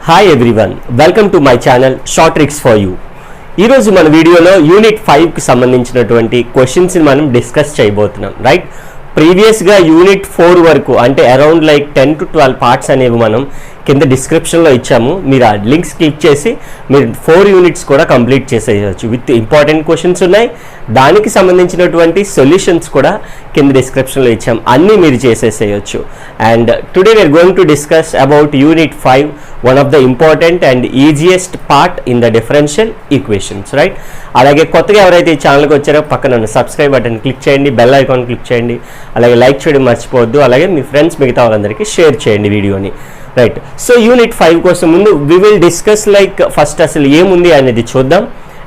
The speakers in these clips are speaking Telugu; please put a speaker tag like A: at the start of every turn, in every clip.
A: Hi everyone, welcome to my channel short tricks for you. ఈరోజు మన వీడియోలో యూనిట్ 5కి సంబంధించినటువంటి క్వశ్చన్స్ని మనం డిస్కస్ చేయబోతున్నాం. రైట్, ప్రీవియస్గా యూనిట్ 4 వరకు అంటే అరౌండ్ లైక్ 10 to 12 పార్ట్స్ అనేవి మనం కింద డిస్క్రిప్షన్లో ఇచ్చాము. మీరు ఆ లింక్స్ క్లిక్ చేసి మీరు 4 యూనిట్స్ కూడా కంప్లీట్ చేసేయచ్చు. విత్ ఇంపార్టెంట్ క్వశ్చన్స్ ఉన్నాయి, దానికి సంబంధించినటువంటి సొల్యూషన్స్ కూడా కింద డిస్క్రిప్షన్లో ఇచ్చాము. అన్నీ మీరు చేసేసేయచ్చు. And today we're going to discuss about unit 5, one of the important and easiest part in the differential equations. Right, అలాగే కొత్తగా ఎవరైతే ఈ ఛానల్కి వచ్చారో పక్కన సబ్స్క్రైబ్ బటన్ క్లిక్ చేయండి, బెల్ ఐకాన్ క్లిక్ చేయండి, అలాగే లైక్ చేయడం మర్చిపోవద్దు, అలాగే మీ ఫ్రెండ్స్ మిగతా వాళ్ళందరికీ షేర్ చేయండి వీడియోని. రైట్, సో యూనిట్ 5 కోసం ముందు we will discuss like first అసలు ఏముంది అనేది చూద్దాం.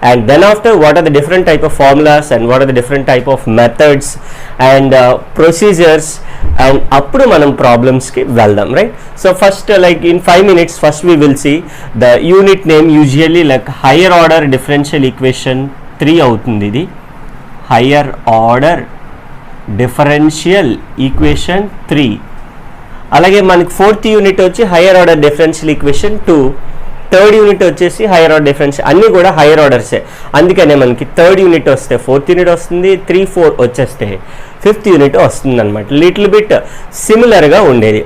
A: And then after what are the different type of formulas and what are the different type of methods and procedures, and అప్పుడు మనం ప్రాబ్లమ్స్కి వెళ్దాం. Right, so first like in 5 minutes first we will see the unit name. Usually like higher order differential equation 3 అవుతుంది. ఇది హయ్యర్ ఆర్డర్ డిఫరెన్షియల్ ఈక్వేషన్ 3. అలాగే మనకి 4th యూనిట్ వచ్చి higher order differential equation 2, 3rd unit వచ్చేసి హయ్యర్ ఆర్డర్ డిఫరెన్స్. అన్నీ కూడా హయ్యర్ ఆర్డర్సే, అందుకనే మనకి 3rd యూనిట్ వస్తే 4th యూనిట్ వస్తుంది, 3, 4 వచ్చేస్తే 5th యూనిట్ వస్తుంది అనమాట. లిటిల్ బిట్ సిమిలర్గా ఉండేది.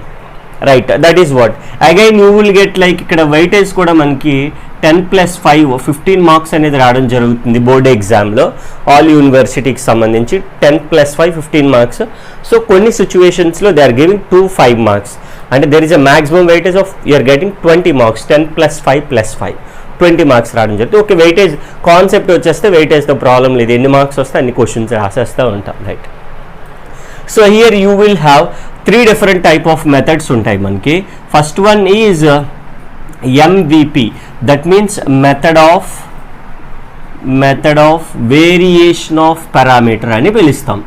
A: Right, that is what again you will get like ఇక్కడ వెయిటేజ్ కూడా మనకి 10+5 15 మార్క్స్ అనేది రావడం జరుగుతుంది బోర్డ్ ఎగ్జామ్లో. ఆల్ యూనివర్సిటీకి సంబంధించి 10+5 15 మార్క్స్. సో కొన్ని సిచ్యువేషన్స్లో దే ఆర్ గివింగ్ 5 మార్క్స్, అంటే there is a maximum weightage of you're getting 20 marks. 10+5+5 20 marks రావడం జరుగుతుంది. ఓకే, వెయిటేజ్ కాన్సెప్ట్ వచ్చేస్తే వెయిటేజ్తో ప్రాబ్లం లేదు, ఎన్ని మార్క్స్ వస్తే అన్ని క్వశ్చన్స్ రాసేస్తూ ఉంటాం. Right, so here you will have 3 different type of methods ఉంటాయి మనకి. First one is MVP, that means method of variation of parameter అని పిలుస్తాం.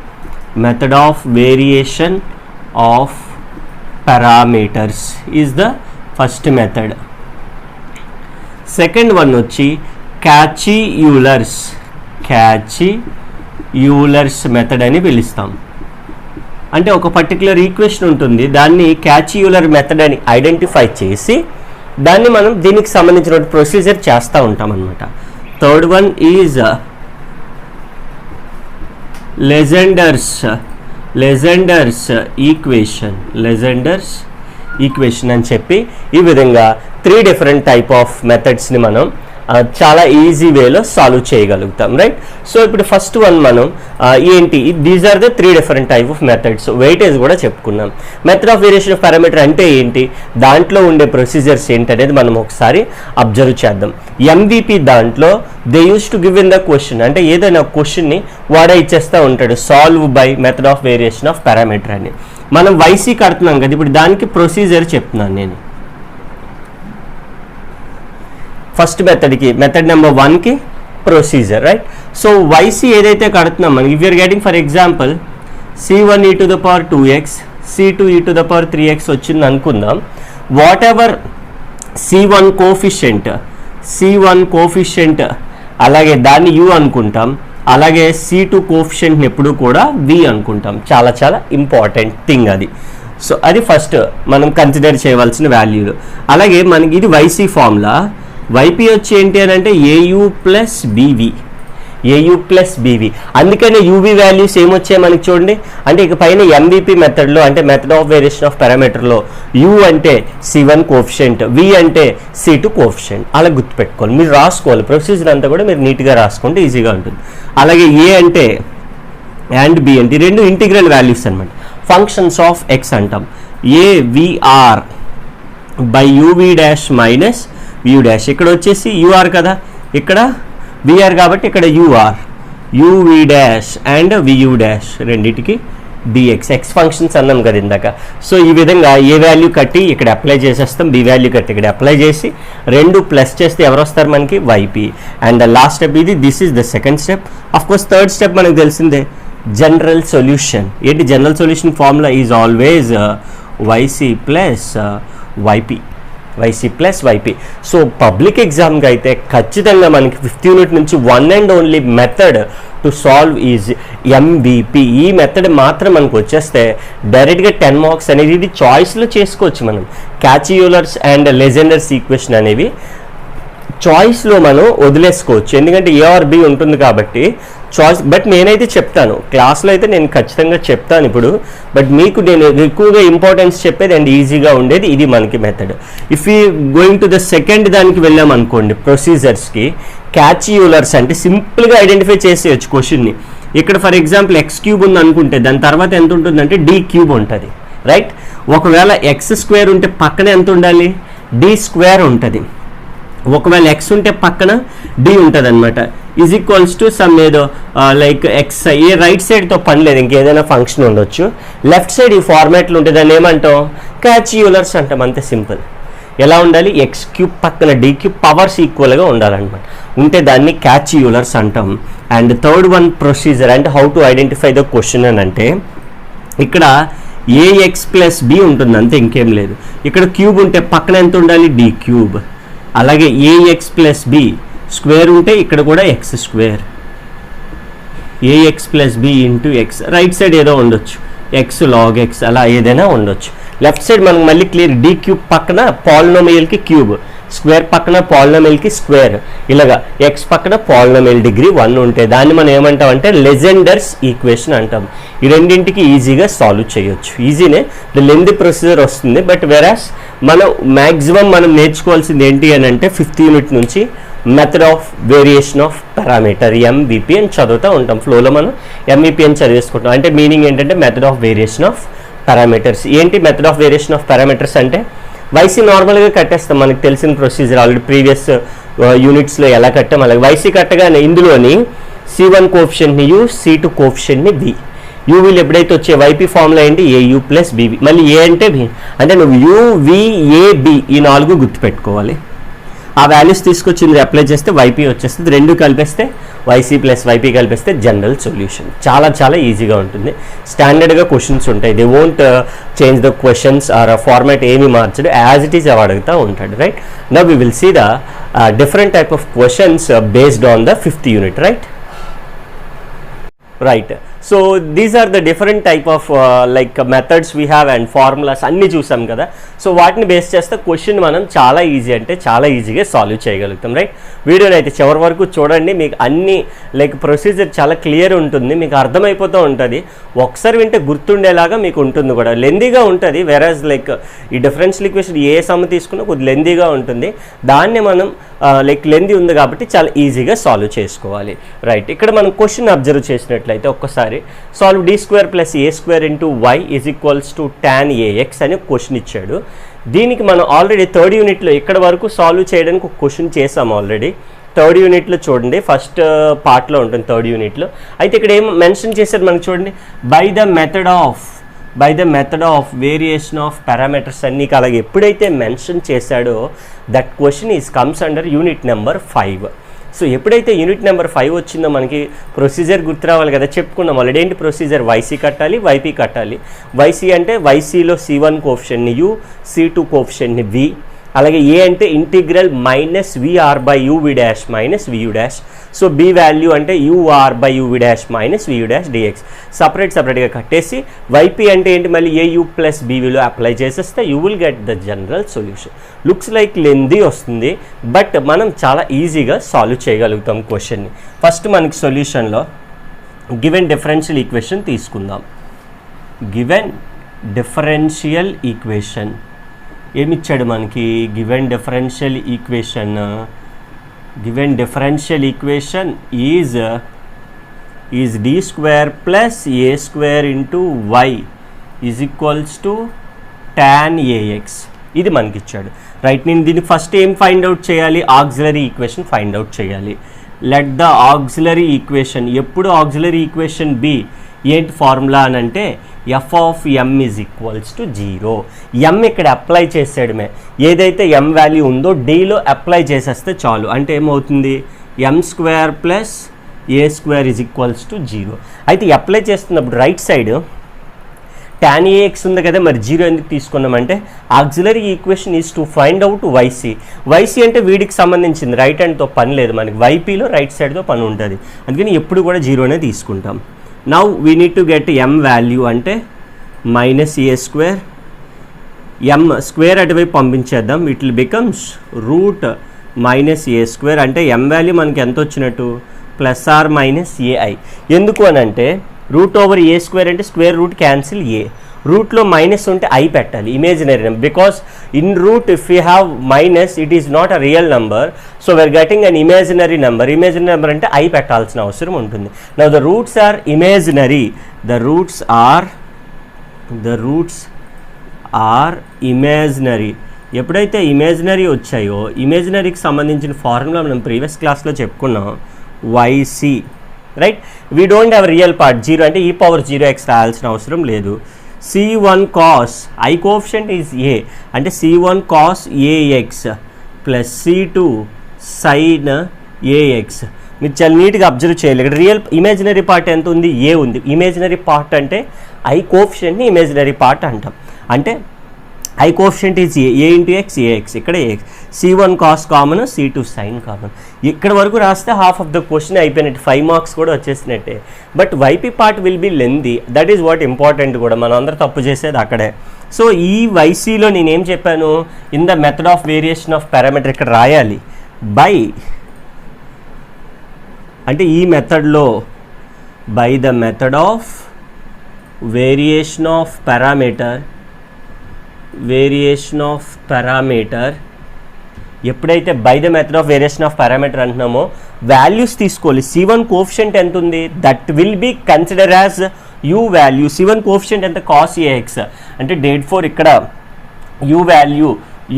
A: Method of variation of parameters is the first method. Second one వచ్చి Cauchy-Euler's మెథడ్ అని పిలుస్తాం. అంటే ఒక పర్టికులర్ ఈక్వేషన్ ఉంటుంది, దాన్ని క్యాచీ-యూలర్ మెథడ్ అని ఐడెంటిఫై చేసి దాన్ని మనం దీనికి సంబంధించిన ప్రొసీజర్ చేస్తూ ఉంటాం అన్నమాట. థర్డ్ వన్ ఈజ్ లెజెండర్స్ ఈక్వేషన్ అని చెప్పి ఈ విధంగా 3 డిఫరెంట్ టైప్ ఆఫ్ మెథడ్స్ని మనం చాలా ఈజీ వేలో సాల్వ్ చేయగలుగుతాం. రైట్, సో ఇప్పుడు ఫస్ట్ వన్ మనం ఏంటి, these are the 3 different type of methods. Weightage కూడా చెప్పుకున్నాం. Method of variation of parameter అంటే ఏంటి, దాంట్లో ఉండే ప్రొసీజర్స్ ఏంటి అనేది మనం ఒకసారి అబ్జర్వ్ చేద్దాం. MVP దాంట్లో they use to give in the question, అంటే ఏదైనా క్వశ్చన్ని వాడే ఇచ్చేస్తూ ఉంటాడు, solve by method of variation of parameter అని. మనం YC కడుతున్నాం కదా, ఇప్పుడు దానికి ప్రొసీజర్ చెప్తున్నాను నేను. ఫస్ట్ మెథడ్కి మెథడ్ నెంబర్ 1కి ప్రొసీజర్. రైట్, సో YC ఏదైతే కడుతున్నాం మనకి, if you're getting for example C1e⁻²x C2e⁻3x వచ్చింది అనుకుందాం. వాట్ ఎవర్ C1 కోఫిషియంట్ అలాగే దాన్ని U అనుకుంటాం, అలాగే C2 కోఫిషియంట్ని ఎప్పుడు కూడా V అనుకుంటాం. చాలా చాలా ఇంపార్టెంట్ థింగ్ అది. సో అది ఫస్ట్ మనం కన్సిడర్ చేయవలసిన వాల్యూలు. అలాగే మనకి ఇది YC ఫార్ములా. YP వచ్చి ఏంటి అని అంటే AU ప్లస్ BV. అందుకనే UV వాల్యూస్ ఏమొచ్చాయి మనకి చూడండి. అంటే ఇక పైన MVP మెథడ్లో అంటే మెథడ్ ఆఫ్ వేరియేషన్ ఆఫ్ పారామీటర్లో U అంటే C1 కోఫిషియంట్, V అంటే C2 కోఫిషియంట్. అలా గుర్తుపెట్టుకోవాలి, మీరు రాసుకోవాలి. ప్రొసీజర్ అంతా కూడా మీరు నీట్గా రాసుకుంటే ఈజీగా ఉంటుంది. అలాగే A అంటే అండ్ B అంటే 2 ఇంటిగ్రల్ వాల్యూస్ అనమాట, ఫంక్షన్స్ ఆఫ్ X అంటాం. AVR by UV dash minus U dash. ఇక్కడ వచ్చేసి UR కదా, ఇక్కడ VR కాబట్టి ఇక్కడ UV dash and VU dash రెండింటికి dx. X ఫంక్షన్స్ అన్నాం కదా ఇందాక. సో ఈ విధంగా ఏ వాల్యూ కట్టి ఇక్కడ అప్లై చేసేస్తాం, B వాల్యూ కట్టి ఇక్కడ అప్లై చేసి 2 ప్లస్ చేస్తే ఎవరు వస్తారు మనకి YP. And the last step ఇది, this is the second step. Of course third step మనకు తెలిసిందే, జనరల్ సొల్యూషన్. ఏంటి general solution formula is always YC plus YP. YC plus YP. So public ఎగ్జామ్కి అయితే ఖచ్చితంగా మనకి 5th యూనిట్ నుంచి one and only method to solve is MVP. ఈ మెథడ్ మాత్రం మనకు వచ్చేస్తే డైరెక్ట్గా 10 మార్క్స్ అనేది ఇది చాయిస్లో చేసుకోవచ్చు. మనం క్యాచియూలర్స్ అండ్ లెజెండర్స్ ఈక్వేషన్ అనేవి చాయిస్లో మనం వదిలేసుకోవచ్చు, ఎందుకంటే ఏఆర్బి ఉంటుంది కాబట్టి చాయిస్. బట్ నేనైతే చెప్తాను క్లాస్లో అయితే నేను ఖచ్చితంగా చెప్తాను ఇప్పుడు, బట్ మీకు నేను ఎక్కువగా ఇంపార్టెన్స్ చెప్పేది అండ్ ఈజీగా ఉండేది ఇది మనకి method. If you going to the second దానికి వెళ్ళాం అనుకోండి, ప్రొసీజర్స్కి క్యాచియూలర్స్ అంటే సింపుల్గా ఐడెంటిఫై చేసేయచ్చు క్వశ్చన్ని. ఇక్కడ ఫర్ ఎగ్జాంపుల్ ఎక్స్ క్యూబ్ ఉంది అనుకుంటే దాని తర్వాత ఎంత ఉంటుందంటే డి క్యూబ్ ఉంటుంది, రైట్? ఒకవేళ ఎక్స్ స్క్వేర్ ఉంటే పక్కన ఎంత ఉండాలి? డి స్క్వేర్ ఉంటుంది. ఒకవేళ ఎక్స్ ఉంటే పక్కన డి ఉంటుంది అనమాట. ఈజ్ ఈక్వల్స్ టు సమ్ ఏదో లైక్ ఎక్స్. ఏ రైట్ సైడ్తో పని లేదు, ఇంకేదైనా ఫంక్షన్ ఉండొచ్చు. లెఫ్ట్ సైడ్ ఈ ఫార్మాట్లో ఉంటుంది, దాన్ని ఏమంటాం? క్యాచియూలర్స్ అంటాం. అంతే సింపుల్. ఎలా ఉండాలి? ఎక్స్ క్యూబ్ పక్కన డి క్యూబ్ పవర్స్ ఈక్వల్గా ఉండాలన్నమాట. ఉంటే దాన్ని క్యాచియూలర్స్ అంటాం. అండ్ థర్డ్ వన్ ప్రొసీజర్ అంటే how to identify the question అని అంటే ఇక్కడ ఏఎక్స్ ప్లస్ బి ఉంటుంది, అంతే, ఇంకేం లేదు. ఇక్కడ క్యూబ్ ఉంటే పక్కన ఎంత ఉండాలి? D cube. అలాగే ఏఎక్స్ ప్లస్ బి స్క్వేర్ ఉంటే ఇక్కడ కూడా x square. AX plus b into x. Right side ఏదో ఉండొచ్చు, ఎక్స్ లాగ్ ఎక్స్, అలా ఏదైనా ఉండొచ్చు. లెఫ్ట్ సైడ్ మనకు మళ్ళీ క్లియర్, డి క్యూబ్ పక్కన పాలినోమియల్కి క్యూబ్, స్క్వేర్ పక్కన పాలినోమియల్కి స్క్వేర్, ఇలాగా ఎక్స్ పక్కన పాలినోమియల్ డిగ్రీ 1 ఉంటే దాన్ని మనం ఏమంటాం అంటే లెజెండర్స్ ఈక్వేషన్ అంటాం. ఈ రెండింటికి ఈజీగా సాల్వ్ చేయొచ్చు. ఈజీనే, లెంతీ ప్రొసీజర్ వస్తుంది. బట్ వెరాస్ మనం మ్యాక్సిమం మనం నేర్చుకోవాల్సింది ఏంటి అని అంటే 5th యూనిట్ నుంచి method of variation of parameter MVP అని చదువుతూ ఉంటాం. ఫ్లోలో మనం ఎంవిపి అని చదివేసుకుంటాం. అంటే మీనింగ్ ఏంటంటే method of variation of parameters. ఏంటి method of variation of parameters అంటే వైసీ నార్మల్గా కట్టేస్తాం, మనకు తెలిసిన ప్రొసీజర్ ఆల్రెడీ ప్రీవియస్ యూనిట్స్లో ఎలా కట్టాం అలాగే. వైసీ కట్టగానే ఇందులోని C1 కోఫిషియంట్ని యూ, C2 కోఫిషియంట్ని బి. యూ విల్ ఎప్పుడైతే వచ్చే వైపీ ఫార్ములా ఏంటి? AU plus BB. మళ్ళీ ఏ అంటే బి, అంటే నువ్వు యూ, వి, ఏ, బి ఈ 4 గుర్తుపెట్టుకోవాలి. ఆ వాల్యూస్ తీసుకొచ్చింది అప్లై చేస్తే వైపీ వచ్చేస్తుంది. రెండు కలిపేస్తే వైసీ ప్లస్ వైపీ కలిపేస్తే జనరల్ సొల్యూషన్. చాలా చాలా ఈజీగా ఉంటుంది. స్టాండర్డ్గా క్వశ్చన్స్ ఉంటాయి. They won't change the questions or format ఏమి మార్చడు, యాజ్ ఇట్ ఈస్ అవి అడుగుతూ ఉంటాడు, right? Now we will see the different type of questions based on the 5th unit, right? Right. So these are the different type of like methods we have and formulas అన్నీ చూసాం కదా. సో వాటిని బేస్ చేస్తే క్వశ్చన్ మనం చాలా ఈజీ అంటే చాలా ఈజీగా సాల్వ్ చేయగలుగుతాం, రైట్? వీడియోని అయితే చివరి వరకు చూడండి, మీకు అన్ని లైక్ ప్రొసీజర్ చాలా క్లియర్ ఉంటుంది, మీకు అర్థమైపోతూ ఉంటుంది. ఒకసారి వింటే గుర్తుండేలాగా మీకు ఉంటుంది కూడా. లెందీగా ఉంటుంది, వెరాజ్ లైక్ ఈ డిఫరెన్షియల్ ఈక్వేషన్ ఏ సమ్ తీసుకున్నా కొద్ది లెందీగా ఉంటుంది. దాన్ని మనం లైక్ లెందీ ఉంది కాబట్టి చాలా ఈజీగా సాల్వ్ చేసుకోవాలి, రైట్? ఇక్కడ మనం క్వశ్చన్ అబ్జర్వ్ చేసినట్లయితే ఒక్కసారి solve D square plus A square into y is equals to tan AX అని క్వశ్చన్ ఇచ్చాడు. దీనికి మనం ఆల్రెడీ 3rd యూనిట్లో ఇక్కడ వరకు సాల్వ్ చేయడానికి ఒక క్వశ్చన్ చేసాం ఆల్రెడీ. 3rd యూనిట్లో చూడండి, ఫస్ట్ పార్ట్లో ఉంటుంది 3rd యూనిట్లో. అయితే ఇక్కడ ఏం మెన్షన్ చేశారు మనకు చూడండి, by the method of variation of parameters అని. నీకు అలాగే ఎప్పుడైతే మెన్షన్ చేశాడో that question is comes under unit number 5. So ఎప్పుడైతే యూనిట్ నెంబర్ 5 వచ్చిందో మనకి ప్రొసీజర్ గుర్తు రావాలి కదా, చెప్పుకున్నాం ఆల్రెడీ. ఏంటి ప్రొసీజర్? వైసీ కట్టాలి, వైపీ కట్టాలి. వైసీ అంటే వైసీలో C1 కోఫిషియంట్ని యూ, C2 కోఫిషియంట్ని వి. అలాగే ఏ అంటే integral minus VR by UV dash minus VU dash. So B value అంటే UR by UV dash minus VU dash DX. సపరేట్గా కట్టేసి వైపీ అంటే ఏంటి? మళ్ళీ ఏయూ ప్లస్ బీవీలో అప్లై చేసేస్తే you will get the general solution. Looks like lengthy వస్తుంది, బట్ మనం చాలా ఈజీగా సాల్వ్ చేయగలుగుతాం క్వశ్చన్ని. ఫస్ట్ మనకి సొల్యూషన్లో గివెన్ డిఫరెన్షియల్ ఈక్వేషన్ తీసుకుందాం. గివెన్ డిఫరెన్షియల్ ఈక్వేషన్ ఏమిచ్చాడు మనకి? Given differential equation is D square plus A square into y is equals to tan AX. ఇది మనకి ఇచ్చాడు, రైట్? నేను దీన్ని ఫస్ట్ ఏం ఫైండ్ అవుట్ చేయాలి? ఆక్సిలరీ ఈక్వేషన్ ఫైండ్ అవుట్ చేయాలి. లెట్ ద ఆక్సిలరీ ఈక్వేషన్, ఎప్పుడు ఆక్సిలరీ ఈక్వేషన్ బి ఏంటి ఫార్ములా అని అంటే F of M is equals to 0. ఎమ్ ఇక్కడ అప్లై చేసేయడమే, ఏదైతే ఎమ్ వాల్యూ ఉందో డీలో అప్లై చేసేస్తే చాలు. అంటే ఏమవుతుంది? M square plus A square is equals to 0. అయితే అప్లై చేస్తున్నప్పుడు రైట్ సైడ్ tan AX ఉంది కదా, మరి 0 ఎందుకు తీసుకున్నామంటే auxiliary equation is to find out YC అంటే వీడికి సంబంధించింది, రైట్ హ్యాండ్తో పని లేదు మనకి, YPలో రైట్ సైడ్తో పని ఉంటుంది, అందుకని ఎప్పుడు కూడా 0నే తీసుకుంటాం. Now we need to get M value అంటే -a², M స్క్వేర్ అటువైపు పంపించేద్దాం, ఇట్ విల్ బికమ్స్ √-a² అంటే M వాల్యూ మనకి ఎంత వచ్చినట్టు +or-ai. ఎందుకు అని అంటే √/a² అంటే స్క్వేర్ రూట్ క్యాన్సిల్ a, రూట్లో మైనస్ ఉంటే i పెట్టాలి, imaginary number, because in root if you have minus it is not a real number, so we're getting an imaginary number అంటే i పెట్టాల్సిన అవసరం ఉంటుంది. Now the roots are imaginary, the roots are imaginary. ఎప్పుడైతే ఇమేజినరీ వచ్చాయో, ఇమేజినరీకి సంబంధించిన ఫార్ములా మనం ప్రీవియస్ క్లాస్లో చెప్పుకున్నాం, YC, right. We don't have real part 0 అంటే e⁻0x రాయాల్సిన అవసరం లేదు. C1 cos, I coefficient is a అంటే C1 cos AX plus C2 sin AX. మీరు చాలా నీట్గా అబ్జర్వ్ చేయాలి, ఇక్కడ రియల్ ఇమేజినరీ పార్ట్ ఎంత ఉంది, a ఉంది. ఇమేజినరీ పార్ట్ అంటే I కోఎఫిషియంట్ని ఇమేజినరీ పార్ట్ అంటాం, అంటే I coefficient is a into x, ax, ఇక్కడ ax. C1 cos common, C2 sin common. ఇక్కడ వరకు రాస్తే హాఫ్ ఆఫ్ ద క్వశ్చన్ అయిపోయినట్టు, 5 మార్క్స్ కూడా వచ్చేసినట్టే. But YP part will be lengthy, that is what important కూడా, మనం అందరూ తప్పు చేసేది అక్కడే. సో ఈ YCలో నేనేం చెప్పాను, in the method of variation of parameter ఇక్కడ రాయాలి, బై అంటే ఈ మెథడ్లో by the method of variation of parameter, ఎప్పుడైతే by the method of variation of parameter అంటున్నామో వాల్యూస్ తీసుకోవాలి. C1 కోఎఫిషియంట్ ఎంత ఉంది, that will be consider as U value. C1 coefficient ఎంత, cos AX అంటే డేట్ ఫోర్ ఇక్కడ U value,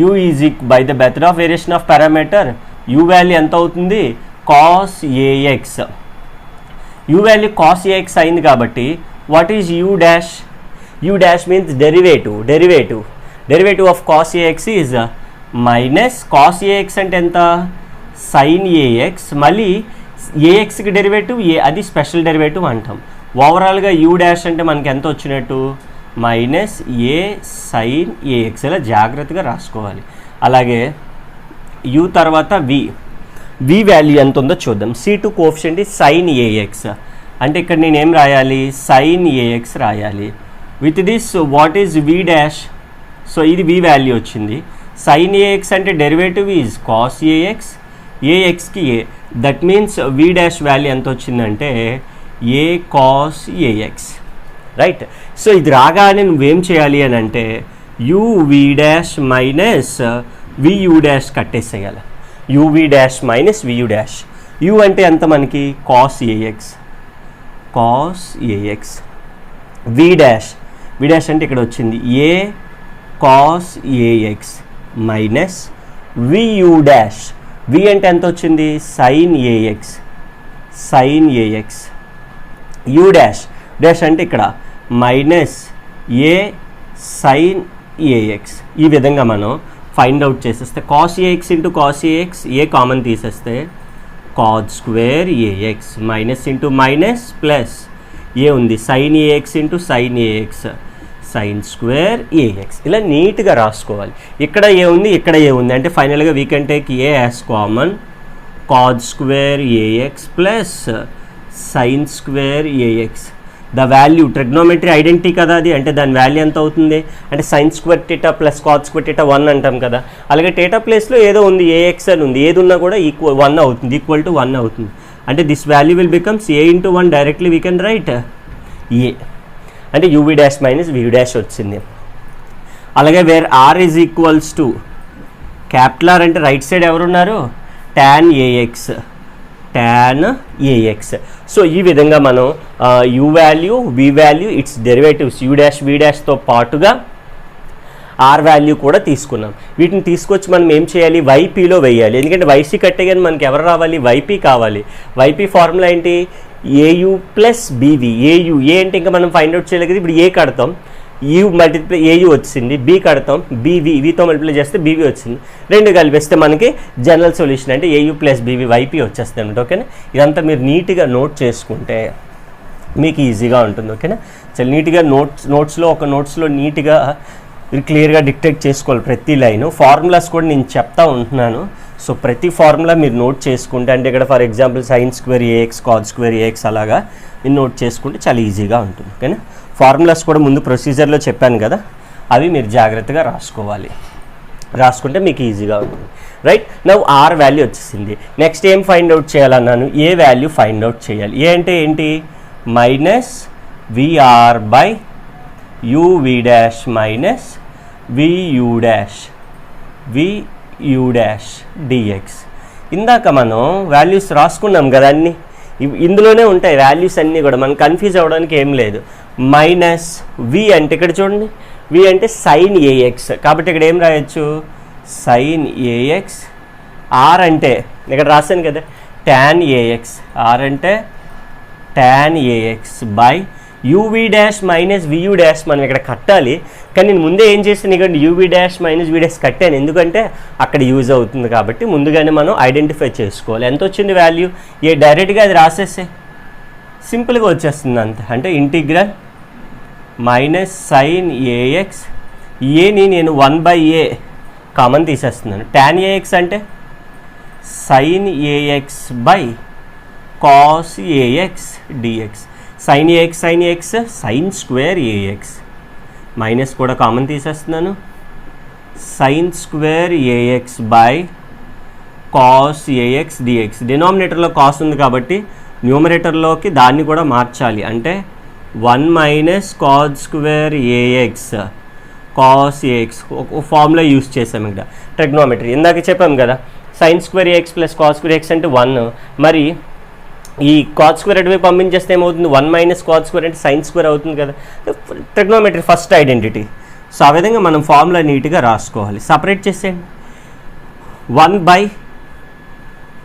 A: U is by the method of variation of parameter U value ఎంత అవుతుంది, cos AX. U value cos AX అయింది కాబట్టి what is U dash, U dash means derivative of cos AX is minus cos AX అంటే ఎంత, sin AX, మళ్ళీ AXకి డెరివేటివ్ A, అది స్పెషల్ డెరివేటివ్ అంటాం. ఓవరాల్గా U డాష్ అంటే మనకి ఎంత వచ్చినట్టు మైనస్ A sin AX, ఇలా జాగ్రత్తగా రాసుకోవాలి. అలాగే U తర్వాత V వాల్యూ ఎంత ఉందో చూద్దాం. C2 coefficient is sin AX అంటే ఇక్కడ నేను ఏం రాయాలి, sin AX రాయాలి. With this what is V dash, so ఇది V వాల్యూ వచ్చింది. sin AX అంటే డెరివేటివ్ ఈజ్ cos AX, AXకి A, that means V dash value ఎంత వచ్చిందంటే A cos AX, right. So ఇది రాగానే నువ్వేం చేయాలి అని అంటే UV dash minus VU dash కట్టేసేయాలి, UV dash minus VU dash. U అంటే ఎంత మనకి cos AX, V డాష్ అంటే ఇక్కడ వచ్చింది A cos AX minus VU dash, V అంటే ఎంత వచ్చింది sin AX, U డాష్ అంటే ఇక్కడ మైనస్ A sin AX. ఈ విధంగా మనం ఫైండ్ అవుట్ చేసేస్తే cos AX into cos AX, A common తీసేస్తే cos square AX minus into minus plus A ఉంది, sin AX into sin AX, sin square AX. ఇలా నీట్గా రాసుకోవాలి. ఇక్కడ A ఉంది, ఇక్కడ A ఉంది అంటే ఫైనల్గా we can take A as common, cos square AX plus sin square AX. The value trigonometry identity కదా అది, అంటే దాని వాల్యూ ఎంత అవుతుంది అంటే sin square theta plus cos square theta 1 అంటాం కదా. అలాగే టీటా ప్లేస్లో ఏదో ఉంది, AX అని ఉంది, ఏది ఉన్నా కూడా ఈక్వల్ 1 అవుతుంది. అంటే this value will becomes A into 1, directly we can write A అంటే UV dash minus VU dash వచ్చింది. అలాగే where R is equals to capital R అంటే రైట్ సైడ్ ఎవరున్నారు, tan AX. సో ఈ విధంగా మనం U value, V value, its derivatives U dash V డాష్తో పాటుగా R వాల్యూ కూడా తీసుకున్నాం. వీటిని తీసుకొచ్చి మనం ఏం చేయాలి, YPలో వేయాలి. ఎందుకంటే YC కట్టే కానీ మనకి ఎవరు రావాలి, YP కావాలి. YP ఫార్ములా ఏంటి, AU plus BV. AU A అంటే ఇంకా మనం ఫైండ్ అవుట్ చేయలేదు కదా, ఇప్పుడు A కడతాం, U మల్టిప్లై AU వచ్చింది, B కడతాం, BV, Vతో మల్టిప్లై చేస్తే BV వచ్చింది, రెండు కలిపేస్తే మనకి జనరల్ సొల్యూషన్ అంటే AU ప్లస్ BV YP వచ్చేస్తుంది అనమాట. ఓకేనా, ఇదంతా మీరు నీట్గా నోట్ చేసుకుంటే మీకు ఈజీగా ఉంటుంది. ఓకేనా. చాలా నీట్గా నోట్స్లో నీట్గా క్లియర్గా డిక్టేట్ చేసుకోవాలి ప్రతి లైను. ఫార్ములాస్ కూడా నేను చెప్తా ఉంటున్నాను. సో ప్రతి ఫార్ములా మీరు నోట్ చేసుకుంటే, అంటే ఇక్కడ for example sin square ax cos square ax అలాగా మీరు నోట్ చేసుకుంటే చాలా ఈజీగా ఉంటుంది. ఓకేనా? ఫార్ములాస్ కూడా ముందు ప్రొసీజర్లో చెప్పాను కదా, అవి మీరు జాగ్రత్తగా రాసుకుంటే మీకు ఈజీగా ఉంటుంది. రైట్? నవ్ ఆర్ వాల్యూ వచ్చేసింది. నెక్స్ట్ ఏం ఫైండ్ అవుట్ చేయాలన్నాను? ఏ వాల్యూ ఫైండ్ అవుట్ చేయాలి. ఏ అంటే ఏంటి? Minus VR by uv dash minus vu dash dx. ఇందాక మనం వాల్యూస్ రాసుకున్నాం కదా, అన్నీ ఇందులోనే ఉంటాయి వాల్యూస్ అన్నీ కూడా, మనం కన్ఫ్యూజ్ అవ్వడానికి ఏం లేదు. మైనస్ వి అంటే ఇక్కడ చూడండి, వి అంటే సైన్ ఏఎక్స్, కాబట్టి ఇక్కడ ఏం రాయొచ్చు? Sign a x. ఆర్ అంటే ఇక్కడ రాశాను కదా tan ఏఎక్స్, ఆర్ అంటే tan AX by UV dash minus వియూ dash. మనం ఇక్కడ కట్టాలి, కానీ నేను ముందే ఏం చేస్తాను, ఇక్కడ యూవీ డాష్ మైనస్ వి డాష్ కట్టాను, ఎందుకంటే అక్కడ యూజ్ అవుతుంది కాబట్టి ముందుగానే మనం ఐడెంటిఫై చేసుకోవాలి. ఎంత వచ్చింది వాల్యూ? ఏ డైరెక్ట్గా అది రాసేస్తే సింపుల్గా వచ్చేస్తుంది అంతే. అంటే ఇంటిగ్రల్ మైనస్ సైన్ ఏఎక్స్, ఏని నేను 1/a కామన్ తీసేస్తున్నాను. tan ఏఎక్స్ అంటే sine AX by cos AX DX. Sine AX sine square AX, minus కూడా కామన్ తీసేస్తున్నాను. Sine square AX by cos AX DX. డినామినేటర్లో కాస్ ఉంది కాబట్టి న్యూమరేటర్లోకి దాన్ని కూడా మార్చాలి. అంటే 1 minus cos square AX cos AX ఒక ఫార్ములా యూస్ చేసాం ఇక్కడ ట్రిగ్నోమెట్రీ. ఇందాక చెప్పాం కదా sine square AX plus cos square X అంటే 1. మరి ఈ కాట్ స్క్వేర్ అటువైపు పంపించేస్తే ఏమవుతుంది? 1 మైనస్ కాట్ స్క్వేర్ అంటే సైన్ స్క్వేర్ అవుతుంది కదా, ట్రిగ్నోమెట్రీ ఫస్ట్ ఐడెంటిటీ. సో ఆ విధంగా మనం ఫార్ములా నీట్గా రాసుకోవాలి. సపరేట్ చేసేయండి.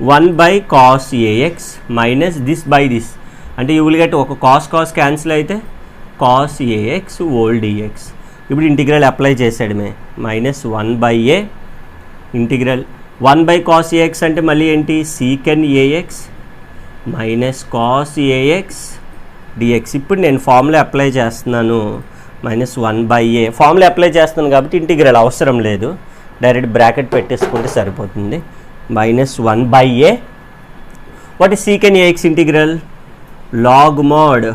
A: 1 by cos AX minus this by this, అంటే యూ విల్ గెట్ ఒక కాస్ క్యాన్సిల్ అయితే కాస్ ఏఎక్స్ హోల్ డిఎక్స్. ఇప్పుడు ఇంటిగ్రల్ అప్లై చేసాడమే, minus 1/a integral 1 by cos AX అంటే మళ్ళీ ఏంటి? Secant AX minus cos AX DX. ఇప్పుడు నేను ఫార్ములా అప్లై చేస్తున్నాను, మైనస్ 1/a ఫార్ములా అప్లై చేస్తున్నాను కాబట్టి ఇంటిగ్రల్ అవసరం లేదు, డైరెక్ట్ బ్రాకెట్ పెట్టేసుకుంటే సరిపోతుంది. Minus 1/a. What is secant AX integral? Log mod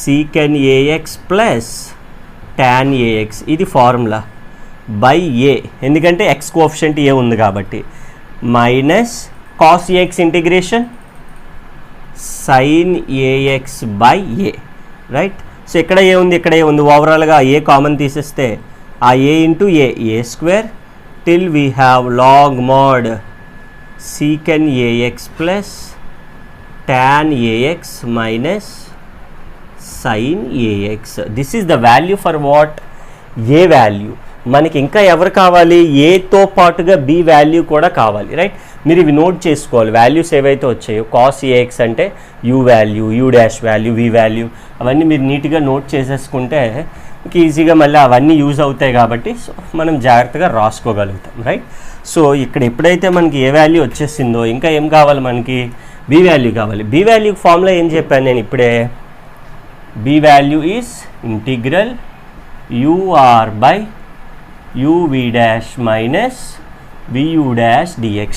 A: secant AX plus tan ax, ఇది ఫార్ములా బై ఏ, ఎందుకంటే ఎక్స్ కోఎఫిషియంట్ ఏ ఉంది కాబట్టి. Minus cos ax integration sine AX by a. Right? So ఇక్కడ ఏ ఉంది, ఇక్కడ ఏ ఉంది, ఓవరాల్గా ఏ కామన్ తీసేస్తే ఆ A into A square till we have log mod secant AX plus tan AX minus sine AX. This is the value for what? A value. మనకి ఇంకా ఎవరు కావాలి? ఏతో పాటుగా బి వాల్యూ కూడా కావాలి. రైట్? మీరు ఇవి నోట్ చేసుకోవాలి. వాల్యూస్ ఏవైతే వచ్చాయో కాస్ ఏఎక్స్ అంటే u value, u dash value, v value, అవన్నీ మీరు నీట్గా నోట్ చేసేసుకుంటే మీకు ఈజీగా మళ్ళీ అవన్నీ యూజ్ అవుతాయి కాబట్టి సో మనం జాగ్రత్తగా రాసుకోగలుగుతాం. రైట్? సో ఇక్కడ ఎప్పుడైతే మనకి ఏ వాల్యూ వచ్చేసిందో ఇంకా ఏం కావాలి మనకి? బి వాల్యూ కావాలి. బి వాల్యూ ఫార్ములా ఏం చెప్పాను నేను ఇప్పుడే? B value is integral ur by uv dash minus vu dash dx.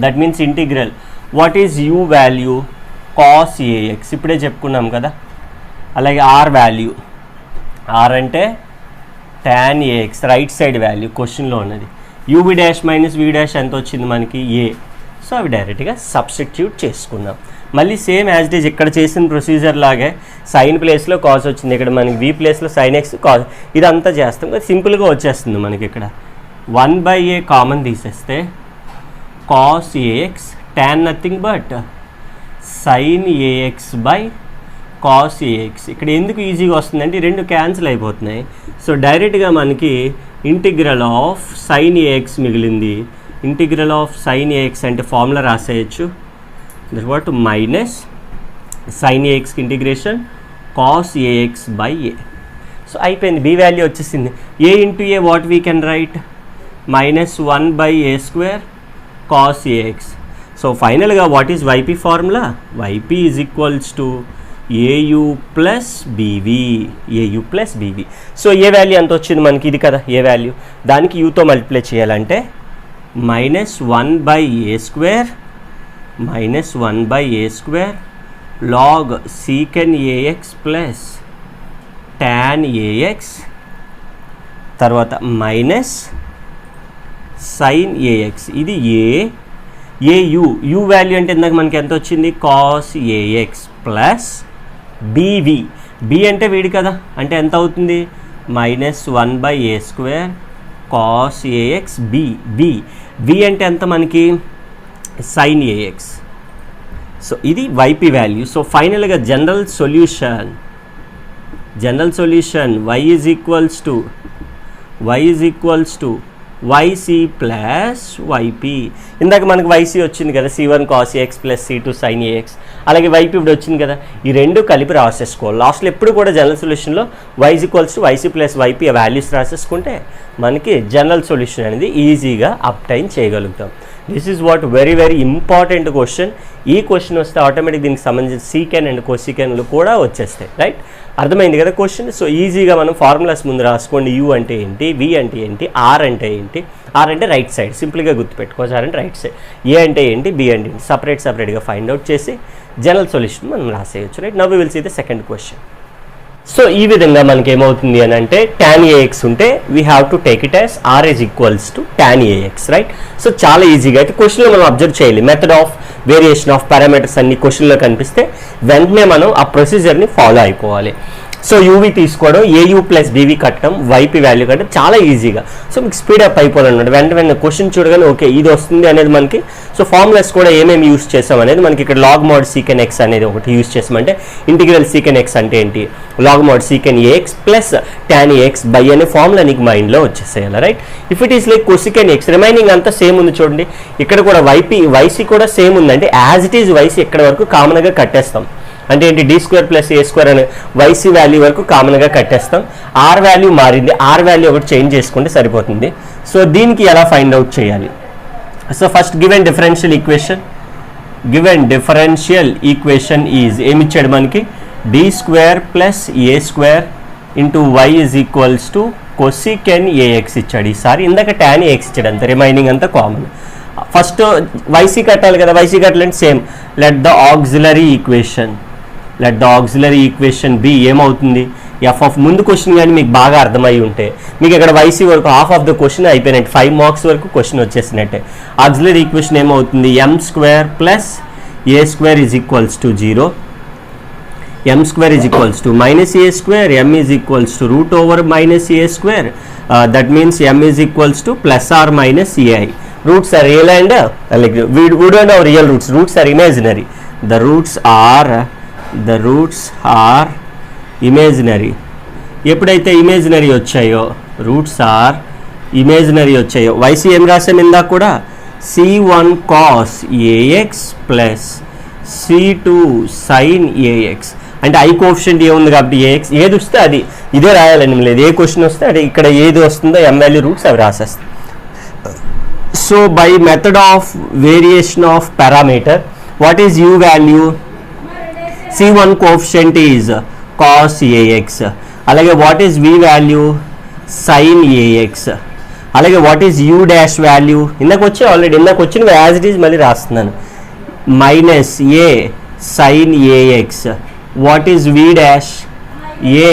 A: That means integral what is u value? Cos ax ఇప్పుడే చెప్పుకున్నాం కదా. అలాగే ఆర్ వాల్యూ, ఆర్ అంటే tan ax right side value క్వశ్చన్లో ఉన్నది. uv dash minus v dash ఎంత వచ్చింది మనకి? ఏ. సో అవి డైరెక్ట్గా సబ్స్టిట్యూట్ చేసుకున్నాం. మళ్ళీ సేమ్ యాజ్ ఇట్ ఈజ్ ఇక్కడ చేసిన ప్రొసీజర్ లాగే సైన్ ప్లేస్లో కాస్ వచ్చింది, ఇక్కడ మనకి వి ప్లేస్లో సైన్ ఎక్స్ కాస్, ఇదంతా చేస్తాం కదా, సింపుల్గా వచ్చేస్తుంది మనకి. ఇక్కడ 1/a కామన్ తీసేస్తే cos ax tan nothing but sine AX by cos ax. ఇక్కడ ఎందుకు ఈజీగా వస్తుందంటే రెండు క్యాన్సిల్ అయిపోతున్నాయి. సో డైరెక్ట్గా మనకి ఇంటిగ్రల్ ఆఫ్ సైన్ ఏఎక్స్ మిగిలింది. ఇంటిగ్రల్ ఆఫ్ సైన్ ఏఎక్స్ అంటే ఫార్ములా రాసేయచ్చు. That what? మైనస్ సైన్ ఏఎక్స్కి integration cos AX by A. So అయిపోయింది, బి వాల్యూ వచ్చేసింది. A into A what we can write? Minus 1/a square cos AX. So ఫైనల్గా what is YP formula? YP is equals to AU plus BV, AU plus BV. So A value ఎంత వచ్చింది మనకి, ఇది కదా ఏ వాల్యూ, దానికి యూతో మల్టిప్లై చేయాలంటే -1/a² -1/a² log secant ax plus tan ax తర్వాత మైనస్ sin ax. ఇది ఏయు వాల్యూ అంటే ఇందాక మనకి ఎంత వచ్చింది, cos ax plus BV. B అంటే వీడి కదా, అంటే ఎంత అవుతుంది -1/a² cos ax బి అంటే ఎంత మనకి sin ax. సో ఇది వైపీ వాల్యూ. సో ఫైనల్గా general solution y is equals to yc plus yp. ఇందాక మనకు yc వచ్చింది కదా, c1 cos ax plus c2 sin ax. అలాగే yp ఇప్పుడు వచ్చింది కదా, ఈ రెండు కలిపి రాసేసుకోవాలి. లాస్ట్లో ఎప్పుడు కూడా జనరల్ సొల్యూషన్లో y is equals to yc plus yp values రాసేసుకుంటే మనకి జనరల్ సొల్యూషన్ అనేది ఈజీగా అప్టైన్ చేయగలుగుతాం. This is what very important question. ఈ క్వశ్చన్ వస్తే ఆటోమేటిక్ దీనికి సంబంధించిన సీకెన్ అండ్ కోసికెన్లు కూడా వచ్చేస్తాయి. రైట్, అర్థమైంది కదా క్వశ్చన్. సో ఈజీగా మనం ఫార్ములాస్ ముందు రాసుకోండి. యూ అంటే ఏంటి, వి అంటే ఏంటి, ఆర్ అంటే ఏంటి. ఆర్ అంటే రైట్ సైడ్, సింపుల్గా గుర్తుపెట్టుకోవచ్చు. ఆర్ అంటే రైట్ సైడ్. ఏ అంటే ఏంటి, బి అంటే ఏంటి, సపరేట్గా ఫైండ్ అవుట్ చేసి జనరల్ సొల్యూషన్ మనం రాసేయచ్చు. Right, now we will see the second question. So ఈ విధంగా మనకి ఏమవుతుంది అని అంటే tan ax ఉంటే we have to take it as r is equals to tan ax. Right, so చాలా ఈజీగా అయితే క్వశ్చన్లో మనం అబ్జర్వ్ చేయాలి. Method of variation of parameters అన్ని క్వశ్చన్లో కనిపిస్తే వెంటనే మనం ఆ ప్రొసీజర్ని ఫాలో అయిపోవాలి. సో యూవీ తీసుకోవడం, ఏయూ ప్లస్ బీవీ కట్టడం, వైపీ వాల్యూ కట్టడం చాలా ఈజీగా. సో మీకు స్పీడప్ అయిపోవాలన్నమాట. వెంటనే క్వశ్చన్ చూడగానే ఓకే ఇది వస్తుంది అనేది మనకి. సో ఫార్ములాస్ కూడా ఏమేమి యూస్ చేసాం అనేది మనకి ఇక్కడ లాగ్ మోడ్ సీకెన్ ఎక్స్ అనేది ఒకటి యూస్ చేసామంటే ఇంటిగ్రల్ సీకెన్ ఎక్స్ అంటే ఏంటి, log mod secant AX plus tan ax by అనే ఫార్ములా నీకు మైండ్లో వచ్చేసేయాలి. Right, if it is like cosecant X remaining అంతా సేమ్ ఉంది చూడండి. ఇక్కడ కూడా వైసీ కూడా సేమ్ ఉంది అంటే యాజ్ ఇట్ ఈజ్ వైసీ ఇక్కడ వరకు కామన్గా కట్టేస్తాం. అంటే ఏంటి, d² ప్లస్ a² అనే వైసీ వాల్యూ వరకు కామన్గా కట్టేస్తాం. ఆర్ వాల్యూ మారింది, ఆర్ వాల్యూ ఒకటి చేంజ్ చేసుకుంటే సరిపోతుంది. సో దీనికి ఎలా ఫైండ్ అవుట్ చేయాలి. So first given differential equation is ఏమిచ్చాడు మనకి, d² plus a² into y is equals to cosecant ax ఇచ్చాడు. ఈసారి ఇందాక tan ax ఇచ్చాడు, అంత రిమైనింగ్ అంతా కామన్. ఫస్ట్ వైసీ కట్టాలి కదా, వైసీ కట్టాలంటే same let the auxiliary equation be ఏమవుతుంది, ఎఫ్ ఆఫ్ ముందు క్వశ్చన్ కానీ మీకు బాగా అర్థమై ఉంటే మీకు ఇక్కడ వైసీ వరకు హాఫ్ ఆఫ్ ద క్వశ్చన్ అయిపోయినట్టు, 5 మార్క్స్ వరకు క్వశ్చన్ వచ్చేసినట్టే. ఆక్సిలరీ ఈక్వేషన్ ఏమవుతుంది, m² plus a² is equals to 0, m² is equals to -a², m is equals to √/-a². That means m is equals to plus or minus ai. Roots are real and like we don't have real roots. Roots are imaginary. The roots are imaginary. ఎప్పుడైతే ఇమేజినరీ వచ్చాయో, రూట్స్ ఆర్ ఇమేజినరీ వచ్చాయో, వైసీ ఏం రాసాం ఇందాక కూడా, c1 cos ax plus c2 sin ax. అంటే ఐ కోఎఫిషియంట్ ఏముంది కాబట్టి ax ఏది వస్తే అది ఇదే రాయాలని లేదు. ఏ క్వశ్చన్ వస్తే అది ఇక్కడ ఏది వస్తుందో m వాల్యూ రూట్స్ అవి రాసేస్తాం. So by method of variation of parameter, what is u value, c1 coefficient is cos ax. అలాగే what is v value, sin ax. అలాగే what is u dash value, ఇందాక వచ్చి ఆల్రెడీ ఇందాక వచ్చినవి యాజ్ ఇట్ ఈజ్ మళ్ళీ రాస్తున్నాను, minus a sin ax. what is v dash, a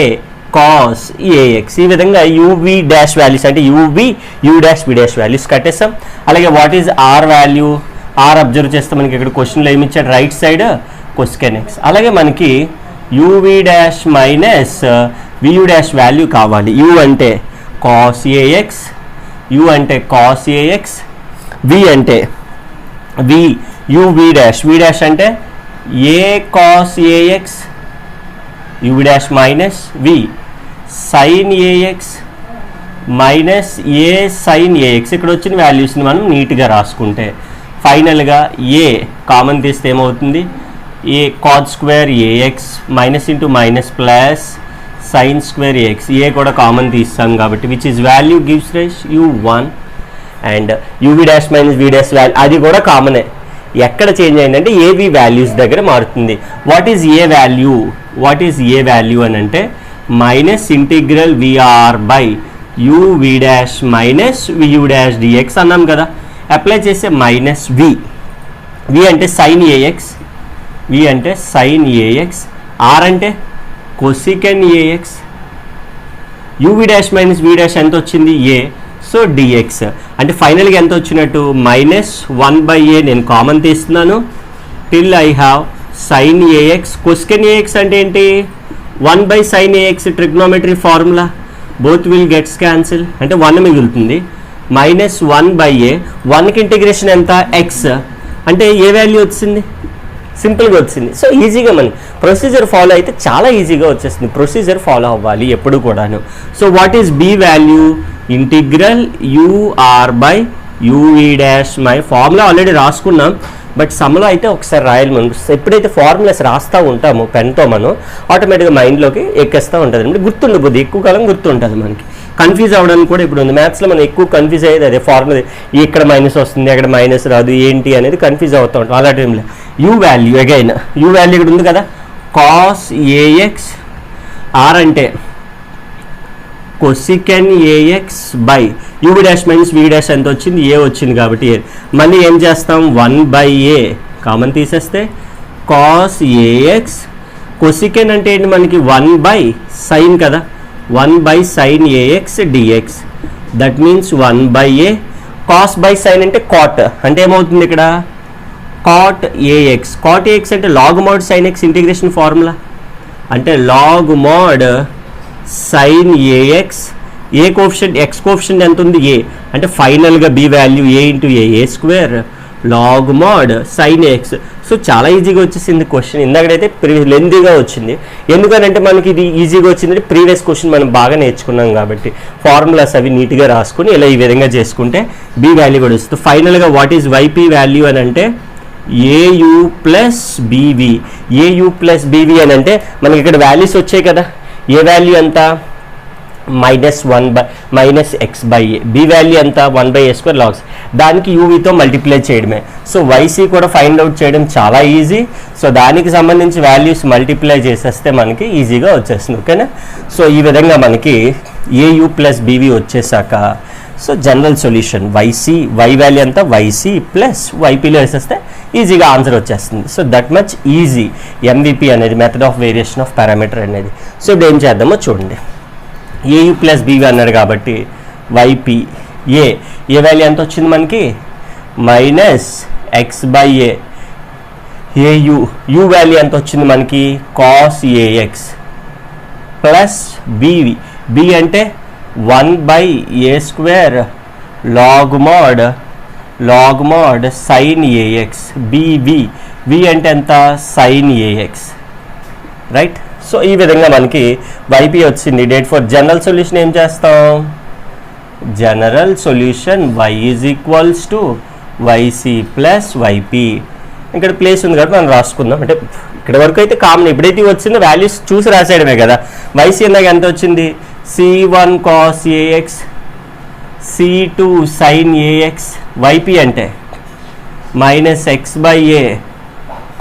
A: cos ax. ఈ విధంగా uv డాష్ వాల్యూస్ అంటే uv u dash v dash values కట్టేస్తాం. అలాగే what is R value, R observe చేస్తాం. మనకి ఇక్కడ క్వశ్చన్లో ఏమి ఇచ్చాడు, రైట్ సైడ్ కొసికెన్ ఎక్స్. అలాగే మనకి uv dash minus vu dash value కావాలి. u అంటే cos ax, u అంటే cos ax, v అంటే uv డాష్, v డాష్ అంటే a cos ax, u dash minus v sin ax minus A sin ax. ఇక్కడ వచ్చిన వాల్యూస్ని మనం నీట్గా రాసుకుంటే ఫైనల్గా ఏ కామన్ తీస్తే ఏమవుతుంది, ఏ cot² ax minus into minus plus sin² ax. ఏ కూడా కామన్ తీస్తాం కాబట్టి which is value gives rise u1 and uv dash minus v dash value అది కూడా కామనే. ఎక్కడ చేంజ్ అయిందంటే ఏవి వాల్యూస్ దగ్గర మారుతుంది. What is a value, what is a value అని అంటే minus integral vr by uv dash minus VU dash dx అన్నాం కదా. అప్లై చేసే మైనస్ వి అంటే సైన్ ఏఎక్స్, వి అంటే సైన్ ఏఎక్స్, ఆర్ అంటే cosecant a x, u v dash minus వి డాష్ ఎంత వచ్చింది ఏ, సో డిఎక్స్ అంటే ఫైనల్గా ఎంత వచ్చినట్టు -1/a నేను కామన్ తీస్తున్నాను till I have sine ax. Cosecant ax అంటే ఏంటి 1/sin ax trigonometry formula, both will gets cancel అంటే 1 మిగులుతుంది. -1/a 1కి ఇంటిగ్రేషన్ ఎంత ఎక్స్ అంటే ఏ వాల్యూ వచ్చింది, సింపుల్గా వచ్చింది. సో ఈజీగా మనం ప్రొసీజర్ ఫాలో అయితే చాలా ఈజీగా వచ్చేస్తుంది. ప్రొసీజర్ ఫాలో అవ్వాలి ఎప్పుడు కూడాను. So what is b value, integral ur by UV dash my formula already రాసుకున్నాం, బట్ సమ్లో అయితే ఒకసారి రాయాలి. మనం ఎప్పుడైతే ఫార్ములాస్ రాస్తూ ఉంటామో పెన్తో మనం ఆటోమేటిక్గా మైండ్లోకి ఎక్కేస్తూ ఉంటుంది అంటే గుర్తుండిపోద్ది, ఎక్కువ కాలం గుర్తుంటుంది. మనకి కన్ఫ్యూజ్ అవ్వడానికి కూడా ఇప్పుడు ఉంది. మ్యాథ్స్లో మనం ఎక్కువ కన్ఫ్యూజ్ అయ్యేది అదే ఫార్ములా, ఇక్కడ మైనస్ వస్తుంది అక్కడ మైనస్ రాదు ఏంటి అనేది కన్ఫ్యూజ్ అవుతూ ఉంటాం. అలా టైంలో u value again u value ఇక్కడ ఉంది కదా, కాస్ ఏఎక్స్, ఆర్ అంటే cosecant ax by UV dash minus we dash ఎంత వచ్చింది ఏ వచ్చింది కాబట్టి ఏ. మళ్ళీ ఏం చేస్తాం 1/a కామన్ తీసేస్తే కాస్ ఏఎక్స్, కొసికెన్ అంటే ఏంటి మనకి 1/sin కదా, 1/sin a x d x, that means 1/a. Cos by sine అంటే కాట్ అంటే ఏమవుతుంది ఇక్కడ కాట్ ఏఎక్స్, కాట్ ఏఎక్స్ అంటే log mod sine x integration formula అంటే log mod sine a x, a coefficient x coefficient ఎంత ఉంది ఏ అంటే ఫైనల్గా b value a into A square log mod sine a x. So చాలా ఈజీగా వచ్చేసింది క్వశ్చన్. ఇందాకైతే లెంతీగా వచ్చింది, ఎందుకనంటే మనకి ఇది ఈజీగా వచ్చిందంటే ప్రీవియస్ క్వశ్చన్ మనం బాగా నేర్చుకున్నాం కాబట్టి ఫార్ములాస్ అవి నీట్గా రాసుకుని ఇలా ఈ విధంగా చేసుకుంటే బి వాల్యూ కూడా వస్తుంది. ఫైనల్గా వాట్ ఈజ్ వైపీ వాల్యూ అని అంటే au plus BV, AU plus bv అని అంటే మనకి ఇక్కడ వాల్యూస్ వచ్చాయి కదా, ఏ వాల్యూ ఎంత -1/-x/a, బి వాల్యూ ఎంత 1/a² లాగ్స్, దానికి యూవీతో మల్టిప్లై చేయడమే. సో వైసీ కూడా ఫైండ్ అవుట్ చేయడం చాలా ఈజీ. సో దానికి సంబంధించి వాల్యూస్ మల్టిప్లై చేసేస్తే మనకి ఈజీగా వచ్చేస్తుంది. ఓకేనా. సో ఈ విధంగా మనకి ఏయు ప్లస్ బీవీ వచ్చేసాక so general solution y c, y value ఎంత వైసీ ప్లస్ వైపీలో వేసేస్తే ఈజీగా ఆన్సర్ వచ్చేస్తుంది. So that much easy MVP అనేది method of variation of parameter అనేది. సో ఇప్పుడు ఏం చేద్దామో చూడండి. ఏయు ప్లస్ బీవీ అన్నారు కాబట్టి వైపీ ఏ వాల్యూ ఎంత వచ్చింది మనకి -x/a, ఏయు యు వాల్యూ ఎంత వచ్చింది మనకి cos a x plus BV, b అంటే 1/a² log mod sine a x, v అంటే ఎంత సైన్ ఏఎక్స్, రైట్. సో ఈ విధంగా మనకి వైపీ వచ్చింది. డేట్ ఫర్ జనరల్ సొల్యూషన్ ఏం చేస్తాం, general solution y = y c plus y p. ఇక్కడ ప్లేస్ ఉంది కాబట్టి మనం రాసుకుందాం. అంటే ఇక్కడ వరకు అయితే కామన్, ఎప్పుడైతే వచ్చిందో వాల్యూస్ చూసి రాసేయడమే కదా. వైసీ అన్నాక ఎంత వచ్చింది C1 cos AX, C2 sin AX, YP అంటే -x/a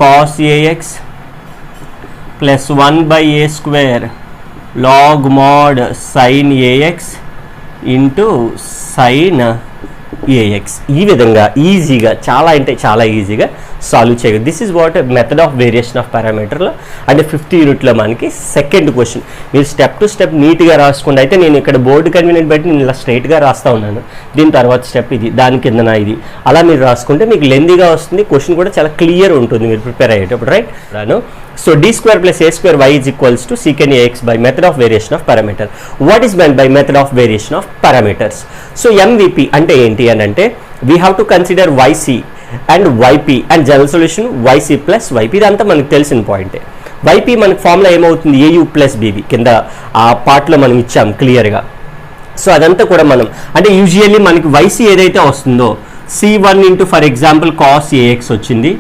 A: cos AX plus 1/a² log mod sin AX into sin AX. ఈ విధంగా ఈజీగా చాలా అంటే చాలా ఈజీగా సాల్వ్ చేయగలరు. This is what method of variation of పారామీటర్లో అంటే 50 యూనిట్లో మనకి సెకండ్ క్వశ్చన్. మీరు స్టెప్ టు స్టెప్ నీట్గా రాసుకుంటే అయితే నేను ఇక్కడ బోర్డు కన్వీనియంట్ బట్టి నేను ఇలా స్ట్రైట్గా రాస్తూ ఉన్నాను, దీని తర్వాత స్టెప్ ఇది, దాని కిందన ఇది, అలా మీరు రాసుకుంటే మీకు లెందీగా వస్తుంది. క్వశ్చన్ కూడా చాలా క్లియర్ ఉంటుంది మీరు ప్రిపేర్ అయ్యేటప్పుడు, right. So d² + a² y = secant ax by method of variation of parameter. What is meant by method of variation of parameters? So MVP అంటే ఏంటి అని అంటే we have to consider yc and yp and general solution yc plus yp. ఇదంతా మనకు తెలిసిన పాయింటే. yp మనకి ఫార్ములా ఏమవుతుంది au + bv, కింద ఆ పార్ట్లో మనం ఇచ్చాం క్లియర్గా. సో అదంతా కూడా మనం అంటే యూజువల్లీ మనకి yc ఏదైతే వస్తుందో c1 into for example cos ax వచ్చింది,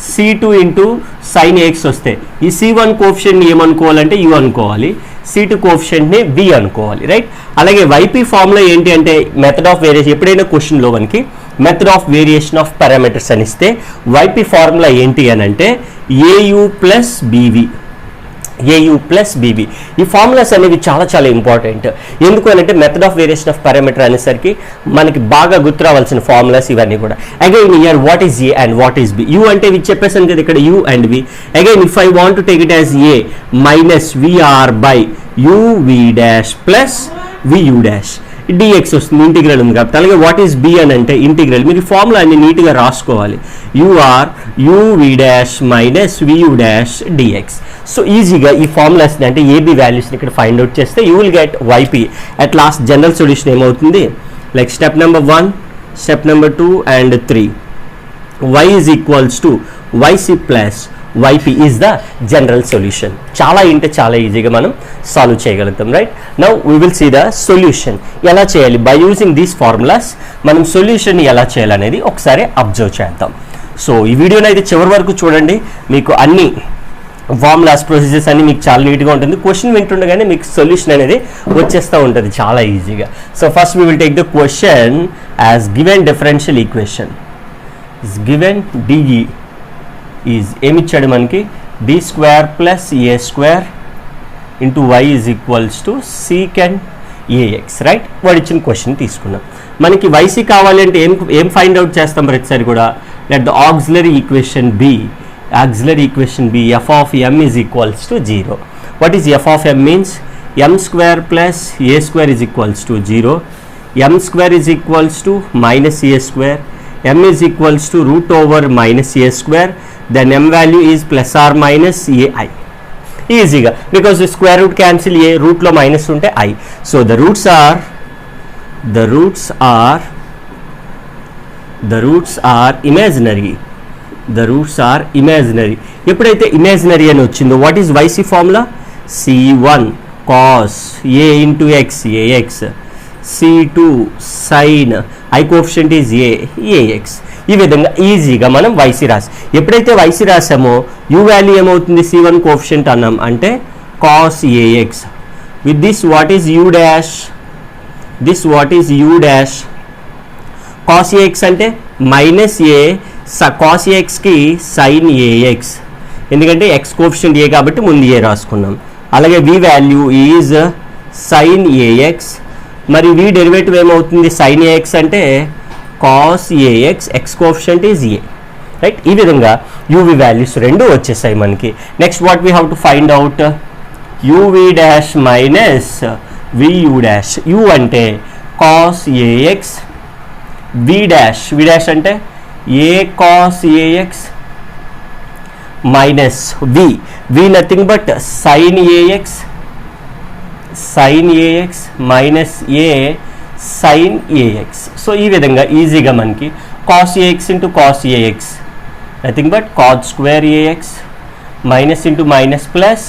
A: C2 ఇంటూ సైన్ ఏఎక్స్ వస్తే ఈ C1 కోఫిషియంట్ని ఏమనుకోవాలంటే యూ అనుకోవాలి, C2 కోఫిషియంట్ని బి అనుకోవాలి, రైట్. అలాగే వైపీ ఫార్ములా ఏంటి అంటే మెథడ్ ఆఫ్ వేరియేషన్, ఎప్పుడైనా క్వశ్చన్లో మనకి method of variation of parameters అని ఇస్తే వైపీ ఫార్ములా ఏంటి అని అంటే au plus BV. AU plus bb. ఈ ఫార్ములాస్ అనేవి చాలా చాలా ఇంపార్టెంట్. ఎందుకు అంటే method of variation of parameter అనేసరికి మనకి బాగా గుర్తు రావాల్సిన ఫార్ములాస్ ఇవన్నీ కూడా. Again here what is a and what is b. U అంటే ఇవి చెప్పేసాను కదా ఇక్కడ u and v. Again if I want to take it as a minus VR by uv dash plus vu dash dx వస్తుంది, ఇంటిగ్రల్ ఉంది కాబట్టి. అలాగే వాట్ ఈస్ బి అని అంటే ఇంటిగ్రల్. మీరు ఫార్ములా అన్ని నీట్గా రాసుకోవాలి. U r u v dash minus VU dash d x. So ఈజీగా ఈ ఫార్ములాస్ని అంటే ఏబి వాల్యూస్ని ఇక్కడ ఫైండ్ అవుట్ చేస్తే you will get y p. At last general solution ఏమవుతుంది, like step number 1, step number 2 and 3. y is equals to yc plus yp is the general solution. చాలా అంటే చాలా ఈజీగా మనం సాల్వ్ చేయగలుగుతాం, right? Now we will see the solution. ఎలా చేయాలి బై యూజింగ్ దీస్ ఫార్ములాస్ మనం సొల్యూషన్ ఎలా చేయాలనేది ఒకసారి అబ్జర్వ్ చేద్దాం. సో ఈ వీడియోని అయితే చివరి వరకు చూడండి, మీకు అన్ని ఫార్ములాస్ ప్రొసీజర్స్ అన్ని మీకు చాలా నీట్గా ఉంటుంది. క్వశ్చన్ వింటుండగానే మీకు సొల్యూషన్ అనేది వచ్చేస్తూ ఉంటుంది చాలా ఈజీగా. So first we will take the question as given differential equation. Given D E is ఏమిచ్చాడు మనకి, d square plus A square into y is equals to secant a x, right? వాడు ఇచ్చిన క్వశ్చన్ తీసుకున్నాం. మనకి వైసీ కావాలి అంటే ఏం ఫైండ్ అవుట్ చేస్తాం ప్రతిసారి కూడా, let the auxiliary equation be f of m is equals to 0. What is f of m means? m square plus a square is equals to 0. m square is equals to minus a square. m is equals to root over minus a square. Then m value is plus or minus ai. Easyగా, because the square root cancel a, root లో minus ఉంటే I. So the roots are imaginary. The roots are imaginary. ఎప్పుడైతే ఇమాజినరీ అని వచ్చిందో what is y c formula, c1 cos a into x ax, c2 sin i coefficient is ax. ఈ విధంగా ఈజీగా మనం వైసీ రాసి, ఎప్పుడైతే వైసీ రాసామో u వాల్యూ ఏమవుతుంది, c1 కోఎఫిషియంట్ అన్నాం అంటే cos ax. With this what is u dash, cos ax అంటే మైనస్ a cos ax కి sin ax, ఎందుకంటే x కోఎఫిషియంట్ a కాబట్టి ముందు a రాసుకున్నాం. అలాగే v value is sin ax, మరి v డెరివేటివ్ ఏమవుతుంది, sin ax అంటే cos ax, x coefficient is a, right? ఈ విధంగా uv వాల్యూస్ రెండు వచ్చేసాయి మనకి. Next what we have to find out, uv dash minus vu dash. u అంటే cos ax, v డాష్ అంటే a cos ax minus v nothing but sin ax minus a sin ax. So ఈ విధంగా ఈజీగా మనకి cos ax into cos ax nothing but cos square ax minus into minus plus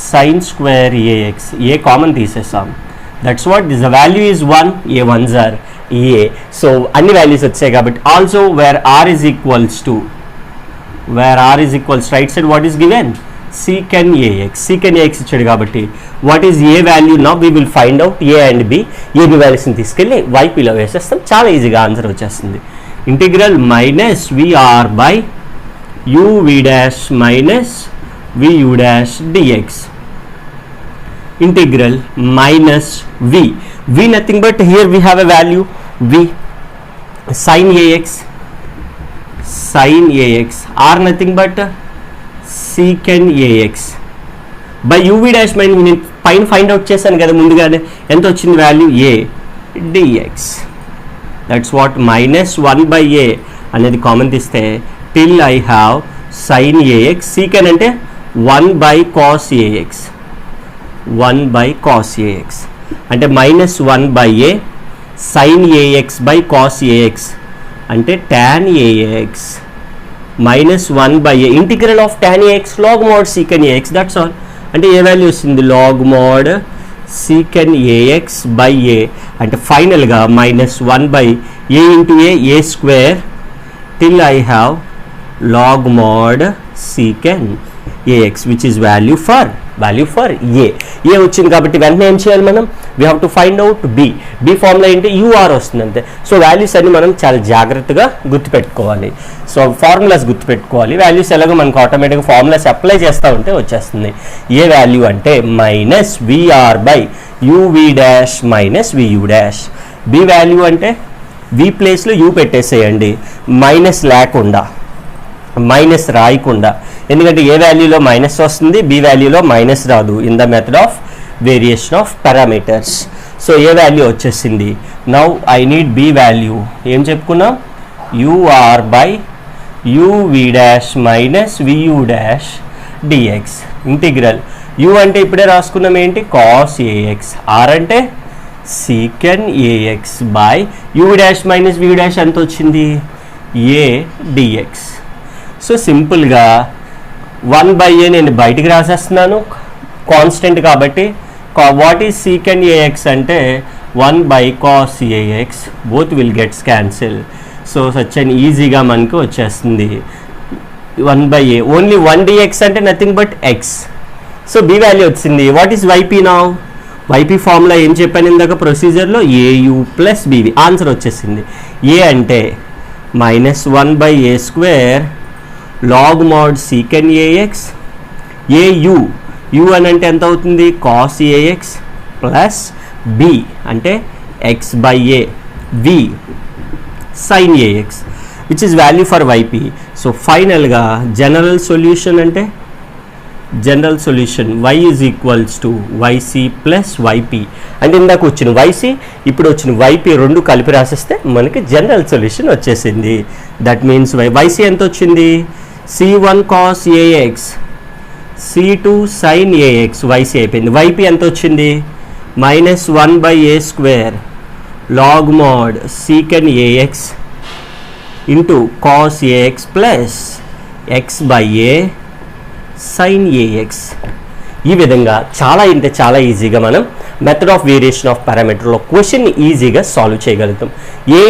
A: sin square ax. a common తీసేసాం. That's what this the value is 1, a ones are a. So అన్ని వాల్యూస్ వచ్చాయి కాబట్టి also where r is equals right side what is given, secant ax ఇచ్చాడు కాబట్టి what is a value. Now we will find out a and b. A b వాల్యూస్ని తీసుకెళ్ళి వైపీలో వేసేస్తాం, చాలా ఈజీగా ఆన్సర్ వచ్చేస్తుంది. Integral minus VR by uv dash minus vu dash dx. Integral minus v nothing but here we have a value v, sin ax r nothing but secant ax by uv dash minus నేను పైన ఫైండ్ అవుట్ చేశాను కదా ముందుగానే, ఎంత వచ్చింది value, a dx. That's what minus 1 by a అనేది కామన్ తీస్తే till I have sin ax, secant అంటే 1 by cos ax అంటే minus 1 by a sin ax by cos ax అంటే tan ax minus 1 by a integral of tan ax log mod secant ax. That's all. అంటే ఏ వాల్యూ వస్తుంది, log mod secant ax by a అంటే ఫైనల్గా minus 1 by a into a square till I have log mod secant ax which is value for a వచ్చింది కాబట్టి వెంటనే ఏం చేయాలి మనం, we have to find out be formula ఏంటి యూఆర్ వస్తుంది అంతే. సో వాల్యూస్ అన్ని మనం చాలా జాగ్రత్తగా గుర్తుపెట్టుకోవాలి. సో ఫార్ములాస్ గుర్తుపెట్టుకోవాలి. వాల్యూస్ ఎలాగో మనకు ఆటోమేటిక్గా ఫార్ములాస్ అప్లై చేస్తూ ఉంటే వచ్చేస్తుంది. ఏ వాల్యూ అంటే minus VR by UV dash minus వియూ dash. B value అంటే వి ప్లేస్లో యూ పెట్టేసేయండి, మైనస్ లేకుండా, మైనస్ రాయకుండా. ఎందుకంటే ఏ వాల్యూలో మైనస్ వస్తుంది, బి వాల్యూలో మైనస్ రాదు in the method of variation of parameters. So A value వచ్చేసింది. Now I need b value. ఏం చెప్పుకున్నాం, u r by UV dash minus వియూ dash d x integral. U అంటే ఇప్పుడే రాసుకున్నాం ఏంటి, కాస్ ఏఎక్స్. ఆర్ అంటే secant a x by UV dash minus వియూ dash ఎంత వచ్చింది, ఏ డిఎక్స్. సో సింపుల్గా 1/a నేను బయటికి రాసేస్తున్నాను కాన్స్టెంట్ కాబట్టి. వాట్ ఈజ్ సీకెండ్ ఏఎక్స్ అంటే 1/cos a x, both will gets cancel. So such and ఈజీగా మనకు వచ్చేస్తుంది 1/a. ఓన్లీ 1dx అంటే nothing but x. So B value వచ్చింది. What is y p now, y p formula ఏం చెప్పాను ఇందాక ప్రొసీజర్లో, ఏయు ప్లస్ బీవి. ఆన్సర్ వచ్చేసింది. ఏ అంటే -1/a² log mod secant ax, au u అని అంటే ఎంత అవుతుంది, cos ax ప్లస్ b అంటే x/a, v sin ax which is value for yp. So ఫైనల్గా జనరల్ సొల్యూషన్ అంటే general solution y is equals to yc plus yp. అంటే ఇందాక వచ్చిన yc ఇప్పుడు వచ్చిన yp రెండు కలిపి రాసేస్తే మనకి జనరల్ సొల్యూషన్ వచ్చేసింది. దట్ మీన్స్ yc ఎంత వచ్చింది, c1 cos ax c2 sin ax, yc అయిపోయింది. yp ఎంత వచ్చింది, -1/a² log mod secant ax into cos ax plus x/a sin ax. ఈ విధంగా చాలా అంటే చాలా ఈజీగా మనం మెథడ్ ఆఫ్ వేరియేషన్ ఆఫ్ పారామీటర్లో క్వశ్చన్ని ఈజీగా సాల్వ్ చేయగలుగుతాం. ఏ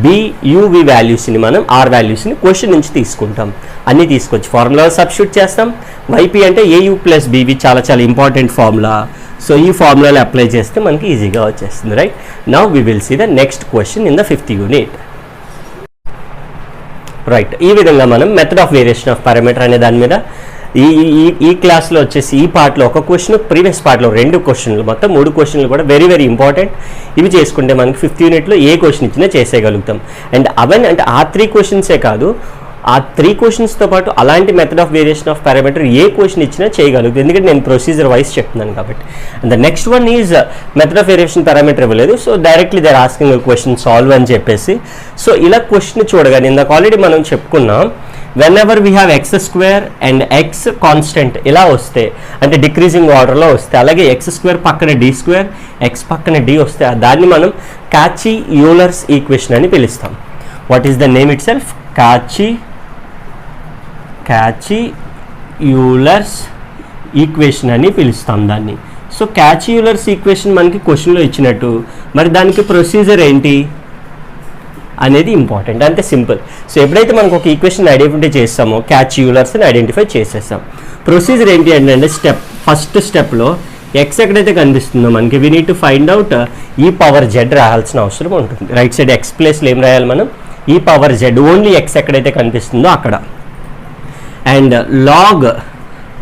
A: బి యువి వాల్యూస్ని మనం ఆర్ వాల్యూస్ని క్వశ్చన్ నుంచి తీసుకుంటాం. అన్నీ తీసుకొచ్చి ఫార్ములా సబ్స్టిట్యూట్ చేస్తాం. వైపీ అంటే ఏయు ప్లస్ బీవి చాలా చాలా ఇంపార్టెంట్ ఫార్ములా. సో ఈ ఫార్ములాలు అప్లై చేస్తే మనకి ఈజీగా వచ్చేస్తుంది. Right now we will see the next question in the 5th unit. Right ఈ విధంగా మనం method of variation of parameter అనే దాని మీద ఈ క్లాస్లో వచ్చేసి ఈ పార్ట్లో ఒక క్వశ్చన్, ప్రీవియస్ పార్ట్లో 2 క్వశ్చన్లు, మొత్తం 3 క్వశ్చన్లు కూడా వెరీ వెరీ ఇంపార్టెంట్. ఇవి చేసుకుంటే మనకి 5th యూనిట్లో ఏ క్వశ్చన్ ఇచ్చినా చేసేయగలుగుతాం. అండ్ అవన్నీ అంటే ఆ 3 క్వశ్చన్సే కాదు, ఆ 3 క్వశ్చన్స్తో పాటు అలాంటి method of variation of parameter ఏ క్వశ్చన్ ఇచ్చినా చేయగలుగుతాం. ఎందుకంటే నేను ప్రొసీజర్ వైజ్ చెప్తున్నాను కాబట్టి. And the next one is method of variation parameter ఇవ్వలేదు, so directly they are asking question solve అని చెప్పేసి. సో ఇలా క్వశ్చన్ చూడగానే ఇందాక ఆల్రెడీ మనం చెప్పుకున్నాం, whenever we have x² and x constant ఇలా వస్తే అంటే డిక్రీజింగ్ ఆర్డర్లో వస్తే, అలాగే x² పక్కన d², x పక్కన d వస్తే దాన్ని మనం కాచి యూలర్స్ ఈక్వేషన్ అని పిలుస్తాం. What is the name it self, కాచి యూలర్స్ ఈక్వేషన్ అని పిలుస్తాం దాన్ని. సో కాచి యూలర్స్ ఈక్వేషన్ మనకి క్వశ్చన్లో ఇచ్చినట్టు, మరి దానికి ప్రొసీజర్ ఏంటి అనేది ఇంపార్టెంట్, అంతే సింపుల్. సో ఎప్పుడైతే మనకు ఒక ఈక్వేషన్ ఐడెంటిఫై చేస్తామో కాచి యూలర్స్ని ఐడెంటిఫై చేసేస్తాం. ప్రొసీజర్ ఏంటి అంటే ఫస్ట్ స్టెప్లో ఎక్స్ ఎక్కడైతే కనిపిస్తుందో మనకి we need to find out e⁻z రాయాల్సిన అవసరం ఉంటుంది. రైట్ సైడ్ ఎక్స్ ప్లేస్లో ఏం రాయాలి మనం, e⁻z, ఓన్లీ ఎక్స్ ఎక్కడైతే కనిపిస్తుందో అక్కడ. And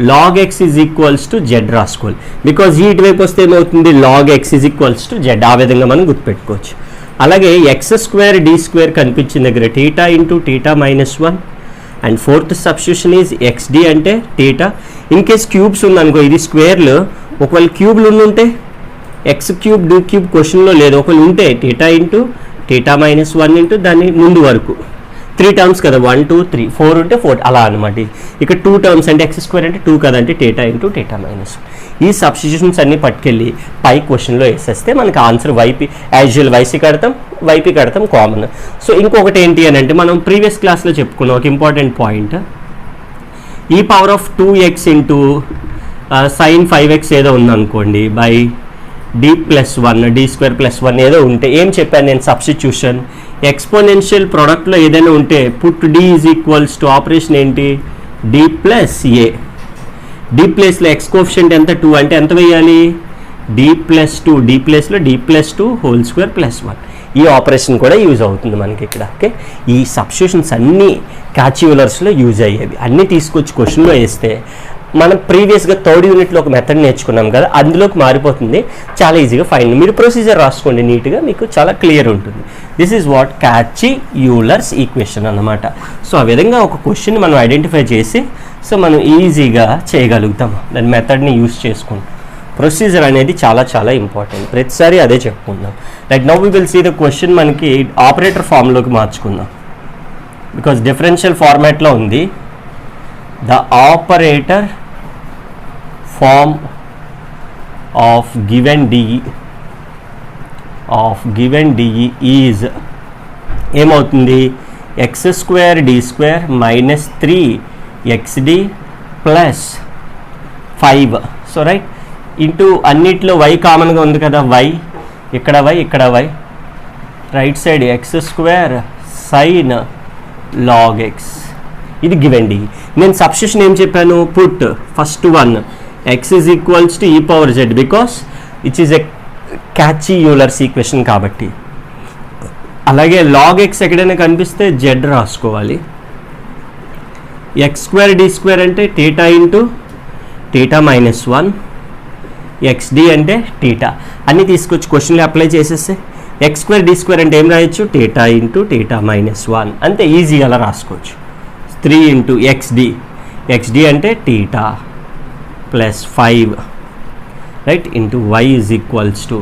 A: log x is equals to Z రాసుకోవాలి. బికాజ్ ఇటువైపు వస్తే ఏమవుతుంది, log x is equals to Z. ఆ విధంగా మనం గుర్తుపెట్టుకోవచ్చు. అలాగే x² d² కనిపించిన దగ్గర θ into θ -1 and 4th substitution is xd అంటే θ. ఇన్ కేస్ క్యూబ్స్ ఉందనుకో, ఇది స్క్వేర్లు, ఒకవేళ క్యూబ్లు ఉంటే x³ d³ క్వశ్చన్లో లేదు, ఒకవేళ ఉంటే θ ఇంటూ θ -1 ఇంటూ దాని ముందు వరకు 3 టర్మ్స్ కదా, 1 2 3 4 ఉంటే 4 అలా అనమాట. ఇక్కడ 2 టర్మ్స్ అంటే x² అంటే 2 కదంటే θ ఇంటూ θ -1. ఈ సబ్స్టిట్యూషన్స్ అన్ని పట్టుకెళ్ళి పై క్వశ్చన్లో వేసేస్తే మనకి ఆన్సర్ వైపీ, యాజువల్ వైపీ కడతాం కామన్. సో ఇంకొకటి ఏంటి అని అంటే మనం ప్రీవియస్ క్లాస్లో చెప్పుకున్నాం ఒక important point, e⁻2x into sin 5x ఏదో ఉందనుకోండి బై d+1 d²+1 ఏదో ఉంటే ఏం చెప్పాను నేను, సబ్స్టిట్యూషన్ ఎక్స్పోనెన్షియల్ ప్రోడక్ట్లో ఏదైనా ఉంటే put d is equals to operation ఏంటి, d+a. d ప్లేస్లో ఎక్స్ కోఎఫిషియంట్ ఎంత 2 అంటే ఎంత వేయాలి, డి ప్లస్ టూ, డి ప్లేస్లో D plus two whole square plus 1. ఈ ఆపరేషన్ కూడా యూజ్ అవుతుంది మనకి ఇక్కడ. ఓకే, ఈ సబ్స్టిట్యూషన్స్ అన్నీ క్యాచ్యులర్స్లో యూజ్ అయ్యేవి. అన్నీ తీసుకొచ్చి క్వశ్చన్లో వేస్తే మనం ప్రీవియస్గా థర్డ్ యూనిట్లో ఒక మెథడ్ నేర్చుకున్నాం కదా, అందులోకి మారిపోతుంది. చాలా ఈజీగా ఫైండ్. మీరు ప్రొసీజర్ రాసుకోండి నీట్గా, మీకు చాలా క్లియర్ ఉంటుంది. దిస్ ఈజ్ వాట్ క్యాచ్యులర్స్ ఈక్వేషన్ అన్నమాట. సో ఆ విధంగా ఒక క్వశ్చన్ మనం ఐడెంటిఫై చేసి సో మనం ఈజీగా చేయగలుగుతాం దాని మెథడ్ని యూజ్ చేసుకుంటాం. ప్రొసీజర్ అనేది చాలా చాలా ఇంపార్టెంట్. ప్రతిసారి అదే చెప్పుకుందాం. Like now we will see the question మనకి ఆపరేటర్ ఫామ్లోకి మార్చుకుందాం. బికాస్ డిఫరెన్షియల్ ఫార్మాట్లో ఉంది. The operator form of given D E is ఏమవుతుంది? X square d square minus 3xd plus 5. So right, into అన్నిట్లో y కామన్గా ఉంది కదా, y ఇక్కడ y ఇక్కడ y, right side x square sine log x. ఇది గివెన్ డి. నేను సబ్స్టిట్యూషన్ ఏం చెప్పాను? Put first one x is equals to e power z, because it is a Cauchy Euler's equation కాబట్టి. అలాగే లాగ్ ఎక్స్ ఎక్కడైనా కనిపిస్తే జెడ్ రాసుకోవాలి. ఎక్స్ స్క్వేర్ డి స్క్వేర్ అంటే theta into theta minus 1, x d అంటే టీటా. అన్నీ తీసుకొచ్చి క్వశ్చన్లో అప్లై చేసేస్తే ఎక్స్ స్క్వేర్ డి స్క్వేర్ అంటే ఏం రాయొచ్చు? Theta into theta minus 1. అంతే, ఈజీగా అలా రాసుకోవచ్చు. 3 ఇంటూ ఎక్స్డి అంటే theta plus 5 right into y is equals to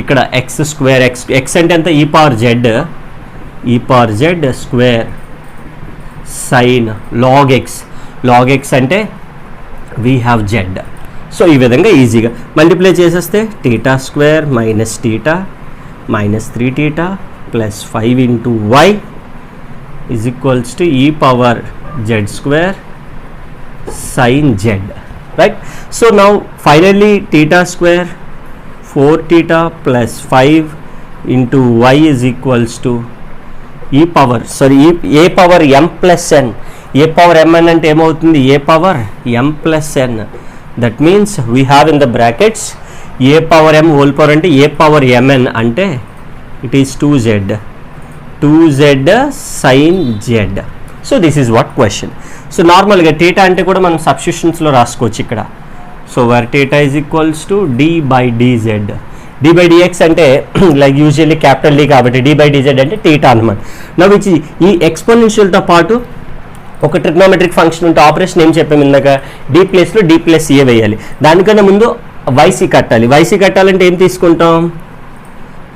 A: ఇక్కడ ఎక్స్ స్క్వేర్, ఎక్స్ అంటే ఎంత? E power z square sine log x అంటే వీ హ్యావ్ జెడ్. సో ఈ విధంగా ఈజీగా మల్టిప్లై చేసేస్తే theta square minus theta minus 3 theta plus 5 into y is equals to e power z square sine z. Right, so now finally theta square 4 theta plus 5 into y is equals to e power a power m plus n. A power m n అంటే ఏమవుతుంది? A power m plus n. That means we have in the brackets a power m whole power అంటే ఏ పవర్ ఎంఎన్ అంటే it is 2z sine z. So this is what question. So నార్మల్గా టీటా అంటే కూడా మనం సబ్స్టిట్యూషన్స్లో రాసుకోవచ్చు ఇక్కడ. So for theta is equals to D by dz. D by dx అంటే లైక్ యూజువల్లీ క్యాపిటల్ డి కాబట్టి డి బై డిజెడ్ అంటే టీటా అనమాట. నవ్వు ఇచ్చి ఈ ఎక్స్పోనెన్షియల్తో పాటు ఒక ట్రిగ్నోమెట్రిక్ ఫంక్షన్ ఉంటే ఆపరేషన్ ఏం చెప్పాము ఇందాక? డి ప్లేస్లో డి ప్లస్ ఏ వేయాలి. దానికన్నా ముందు వైసీ కట్టాలి. వైసీ కట్టాలంటే ఏం తీసుకుంటాం?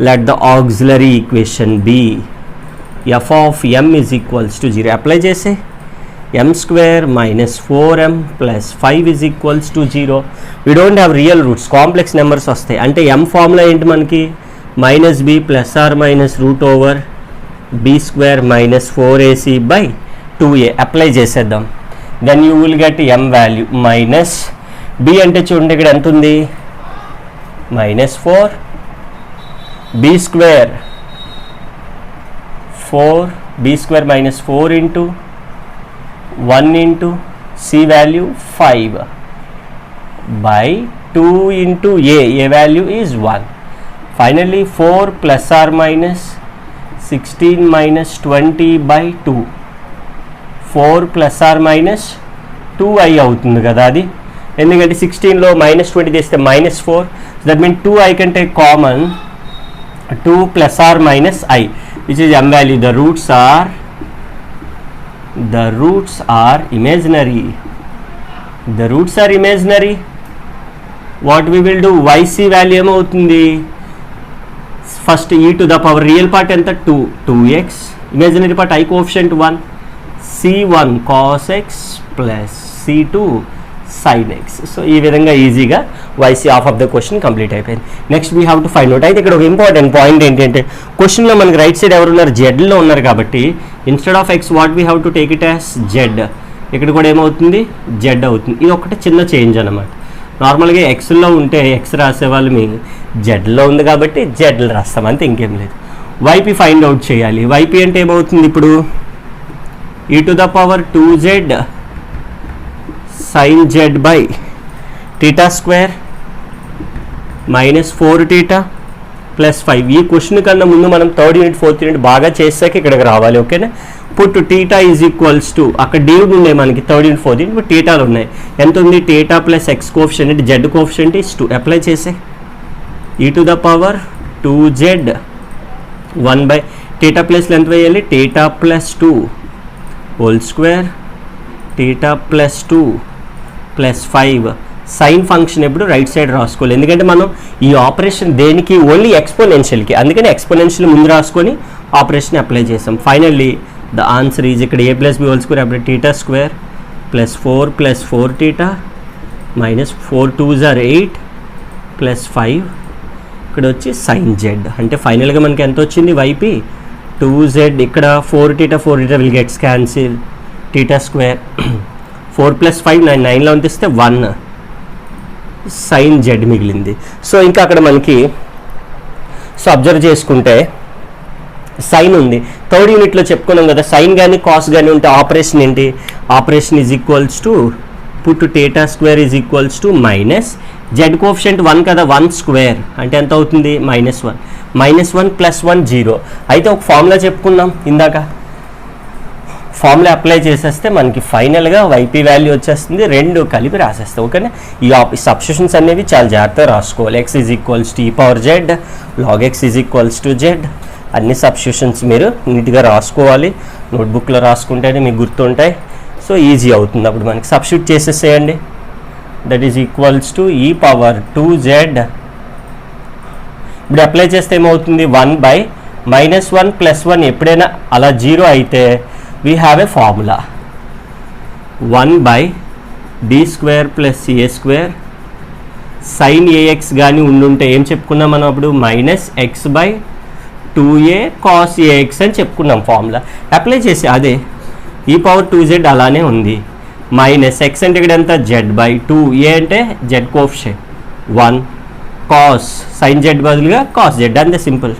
A: Let the auxiliary equation be f of m is equals to 0. Apply చేసే m square minus 4m plus 5 is equals to 0. We don't have real roots, complex numbers వస్తాయి. అంటే m ఫార్ములా ఏంటి మనకి? Minus b plus or minus root over b square minus 4ac by 2a. Apply చేసేద్దాం. Then you will get m value minus b అంటే చూడండి ఇక్కడ ఎంత ఉంది? Minus 4 b square minus 4 into 1 into c value 5 by 2 into a value is 1. Finally 4 plus or minus 16 minus 20 by 2. 4 plus or minus 2i అవుతుంది కదా అది. ఎందుకంటే 16లో మైనస్ 20 తీస్తే minus 4. That mean 2i can take common 2 plus or minus I which is m value. The roots are imaginary. What we will do? yc value ఏమవుతుంది? First e to the power real part ఎంత? 2x, imaginary part i coefficient 1, c1 cos x plus c2 sin x. So ఈ విధంగా ఈజీగా yc half of the question complete అయిపోయింది. Next we have to find out. అయితే ఇక్కడ ఒక ఇంపార్టెంట్ పాయింట్ ఏంటంటే క్వశ్చన్లో మనకి రైట్ సైడ్ ఎవరు ఉన్నారు? జెడ్లో ఉన్నారు కాబట్టి instead of X what we have to take it as Z. ఇక్కడ కూడా ఏమవుతుంది? జెడ్ అవుతుంది. ఇది ఒకటి చిన్న చేంజ్ అనమాట. నార్మల్గా ఎక్స్లో ఉంటే ఎక్స్ రాసేవాళ్ళు మేము జెడ్లో ఉంది కాబట్టి జెడ్లు రాస్తాం, అంతే, ఇంకేం లేదు. వైపీ ఫైండ్ అవుట్ చేయాలి. వైపీ అంటే ఏమవుతుంది ఇప్పుడు? e to the power 2z sin z by theta square minus 4 θ plus 5. ఈ క్వశ్చన్ కన్నా ముందు మనం థర్డ్ యూనిట్ ఫోర్త్ యూనిట్ బాగా చేసాక ఇక్కడికి రావాలి. ఓకేనా? పుట్ θ ఈజ్ ఈక్వల్స్ టు అక్కడ డీవ్ ఉన్నాయి మనకి థర్డ్ యూనిట్ ఫోర్త్ యూనిట్, ఇప్పుడు టీటాలు ఉన్నాయి. ఎంత ఉంది? θ ప్లస్ ఎక్స్ కోఎఫిషియంట్ అంటే జెడ్ కోఎఫిషియంట్ ఈజ్ 2. అప్లై చేసే e⁻² 2z 1 θ ప్లస్లో ఎంత వేయాలి? θ plus 2 whole square θ plus 2 plus 5. Sine function ఎప్పుడు రైట్ సైడ్ రాసుకోవాలి, ఎందుకంటే మనం ఈ ఆపరేషన్ దేనికి? ఓన్లీ ఎక్స్పోనెన్షియల్కి. అందుకని ఎక్స్పోనెన్షియల్ ముందు రాసుకొని ఆపరేషన్ అప్లై చేసాం. ఫైనల్లీ ద ఆన్సర్ ఈజ్ ఇక్కడ a plus b whole square అప్పుడు θ² plus 4 plus 4θ minus 4 2s are 8 plus 5. ఇక్కడ వచ్చి సైన్ జెడ్ అంటే ఫైనల్గా మనకి ఎంత వచ్చింది? YP 2z. ఇక్కడ 4θ విల్ గెట్స్ క్యాన్సిల్ θ² 4 ప్లస్ 5 9లో ఉంచిస్తే 1 సైన్ జెడ్ మిగిలింది. సో ఇంకా అక్కడ మనకి సో అబ్జర్వ్ చేసుకుంటే సైన్ ఉంది. థర్డ్ యూనిట్లో చెప్పుకున్నాం కదా, సైన్ కానీ కాస్ కానీ ఉంటే ఆపరేషన్ ఏంటి? Operation is equals to put θ² is equals to minus z coefficient 1 కదా, 1 స్క్వేర్ అంటే ఎంత అవుతుంది? -1. -1 ప్లస్ 1 0. అయితే ఒక ఫార్ములా చెప్పుకున్నాం ఇందాక, ఫార్ములా అప్లై చేసేస్తే మనకి ఫైనల్గా వైపీ వాల్యూ వచ్చేస్తుంది. రెండు కలిపి రాసేస్తాం. ఓకేనా? ఈ సబ్స్టిట్యూషన్స్ అనేవి చాలా జాగ్రత్తగా రాసుకోవాలి. x is equals to e⁻z log x is equals to z. అన్ని సబ్స్టిట్యూషన్స్ మీరు నీట్గా రాసుకోవాలి. నోట్బుక్లో రాసుకుంటేనే మీకు గుర్తుంటాయి. సో ఈజీ అవుతుంది. అప్పుడు మనకి సబ్స్టిట్యూట్ చేసేసేయండి. That is equals to e⁻2z. ఇప్పుడు అప్లై చేస్తే ఏమవుతుంది? 1 -1 ప్లస్ 1 ఎప్పుడైనా అలా 0 అయితే we have a formula 1/d² plus a² sine ax కానీ ఉండుంటే ఏం చెప్పుకున్నాం మనం అప్పుడు? -x/2a cos ax అని చెప్పుకున్నాం ఫార్ములా. అప్లై చేసి అదే e⁻2z అలానే ఉంది. మైనస్ x అంటే ఇక్కడ ఎంత? z/2, a అంటే z coefficient 1 cos sign z బదులుగా కాస్ z. అంతే సింపుల్.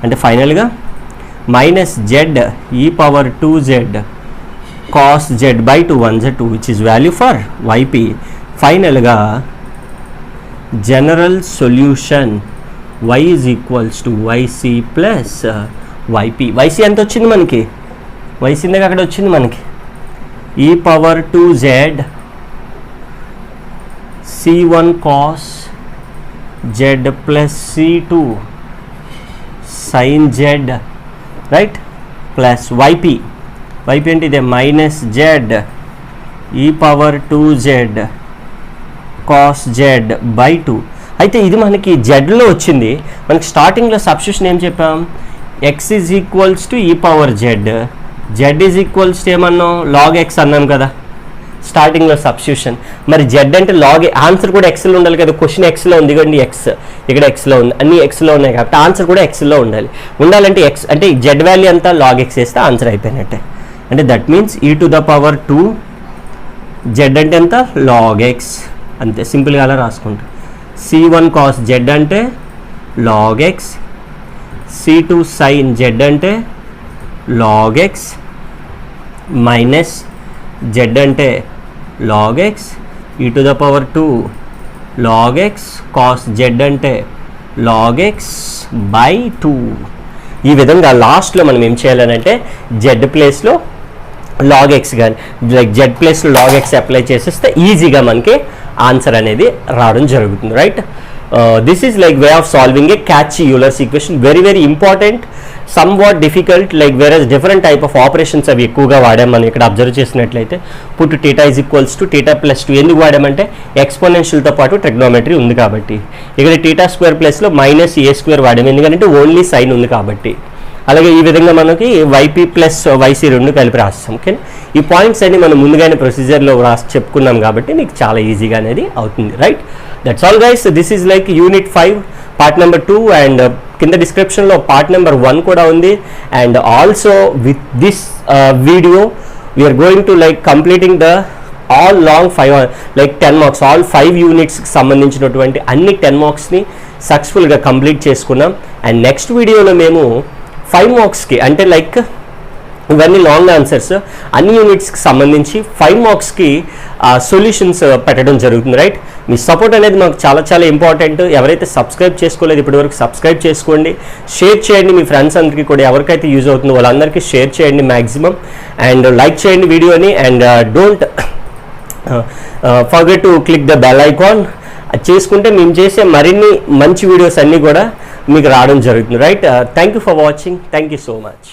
A: అంటే ఫైనల్గా minus z e⁻2z cos z/2 1/2 which is value for yp. ఫైనల్గా general solution y is equals to yc plus yp. yc ఎంత వచ్చింది మనకి? yc ఇందాక అక్కడ వచ్చింది మనకి e⁻2z c1 cos z plus c2 sin z right plus yp. yp అంటే ఇదే -z e⁻2z cos z/2. అయితే ఇది మనకి జెడ్లో వచ్చింది. మనకి స్టార్టింగ్లో సబ్స్టిట్యూషన్ ఏం చెప్పాం? x is equals to e⁻z, z is equals to ఏమన్నాం? log x అన్నాం కదా స్టార్టింగ్లో సబ్స్టిట్యూషన్. మరి z అంటే లాగ్, ఆన్సర్ కూడా ఎక్స్లో ఉండాలి కదా. క్వశ్చన్ ఎక్స్లో ఉంది కండి, ఎక్స్ ఇక్కడ ఎక్స్లో ఉంది, అన్ని ఎక్స్లో ఉన్నాయి కాబట్టి ఆన్సర్ కూడా ఎక్స్లో ఉండాలంటే ఎక్స్ అంటే z వాల్యూ అంతా log x వేస్తే ఆన్సర్ అయిపోయినట్టే. అంటే దట్ మీన్స్ e⁻2 z అంటే ఎంత? log x. అంతే సింపుల్గా అలా రాసుకుంటాం. c1 cos z అంటే log x, c2 sin z అంటే log x మైనస్ z అంటే log x e⁻2 log x cos z అంటే log x/2. ఈ విధంగా లాస్ట్లో మనం ఏం చేయాలనంటే z ప్లేస్లో log x కానీ లైక్ z ప్లేస్లో log x అప్లై చేసేస్తే ఈజీగా మనకి ఆన్సర్ అనేది రావడం జరుగుతుంది. Right? This is like way of solving a Cauchy Euler's equation. Very very important, somewhat difficult. Like వేరే డిఫరెంట్ టైప్ ఆఫ్ ఆపరేషన్స్ అవి ఎక్కువగా వాడాం మనం ఇక్కడ అబ్జర్వ్ చేసినట్లయితే. Put θ is equals to θ plus 2 ఎందుకు వాడామంటే ఎక్స్పోనెన్షియల్తో పాటు ట్రిగ్నోమెట్రీ ఉంది కాబట్టి. ఇక్కడ θ² ప్లస్లో -a² వాడాము ఎందుకంటే ఓన్లీ సైన్ ఉంది కాబట్టి. అలాగే ఈ విధంగా మనకి yp ప్లస్ yc రెండు కలిపి రాస్తాం. ఓకే, ఈ పాయింట్స్ అన్ని మనం ముందుగానే ప్రొసీజర్లో రాసి చెప్పుకున్నాం కాబట్టి మీకు చాలా ఈజీగా అనేది అవుతుంది. Right? That's all guys. This is like unit 5 part number 2 and కింద డిస్క్రిప్షన్లో పార్ట్ నెంబర్ 1 కూడా ఉంది. And also with this video we're going to like completing the all long 5 like 10 marks all 5 యూనిట్స్కి సంబంధించినటువంటి అన్ని 10 మార్క్స్ని సక్సెస్ఫుల్గా కంప్లీట్ చేసుకున్నాం. అండ్ నెక్స్ట్ వీడియోలో మేము 5 మార్క్స్కి అంటే లైక్ ఇవన్నీ లాంగ్ ఆన్సర్స్. అన్ని యూనిట్స్కి సంబంధించి 5 మార్క్స్కి సొల్యూషన్స్ పెట్టడం జరుగుతుంది. రైట్, మీ సపోర్ట్ అనేది మాకు చాలా చాలా ఇంపార్టెంట్. ఎవరైతే సబ్స్క్రైబ్ చేసుకోలేదు ఇప్పటివరకు సబ్స్క్రైబ్ చేసుకోండి, షేర్ చేయండి మీ ఫ్రెండ్స్ అందరికీ కూడా, ఎవరికైతే యూజ్ అవుతుందో వాళ్ళందరికీ షేర్ చేయండి మ్యాక్సిమం, అండ్ లైక్ చేయండి వీడియోని, and don't forget to click the bell icon. అది చేసుకుంటే మేము చేసే మరిన్ని మంచి వీడియోస్ అన్నీ కూడా మీకు రావడం జరుగుతుంది. Right, thank you for watching, thank you so much.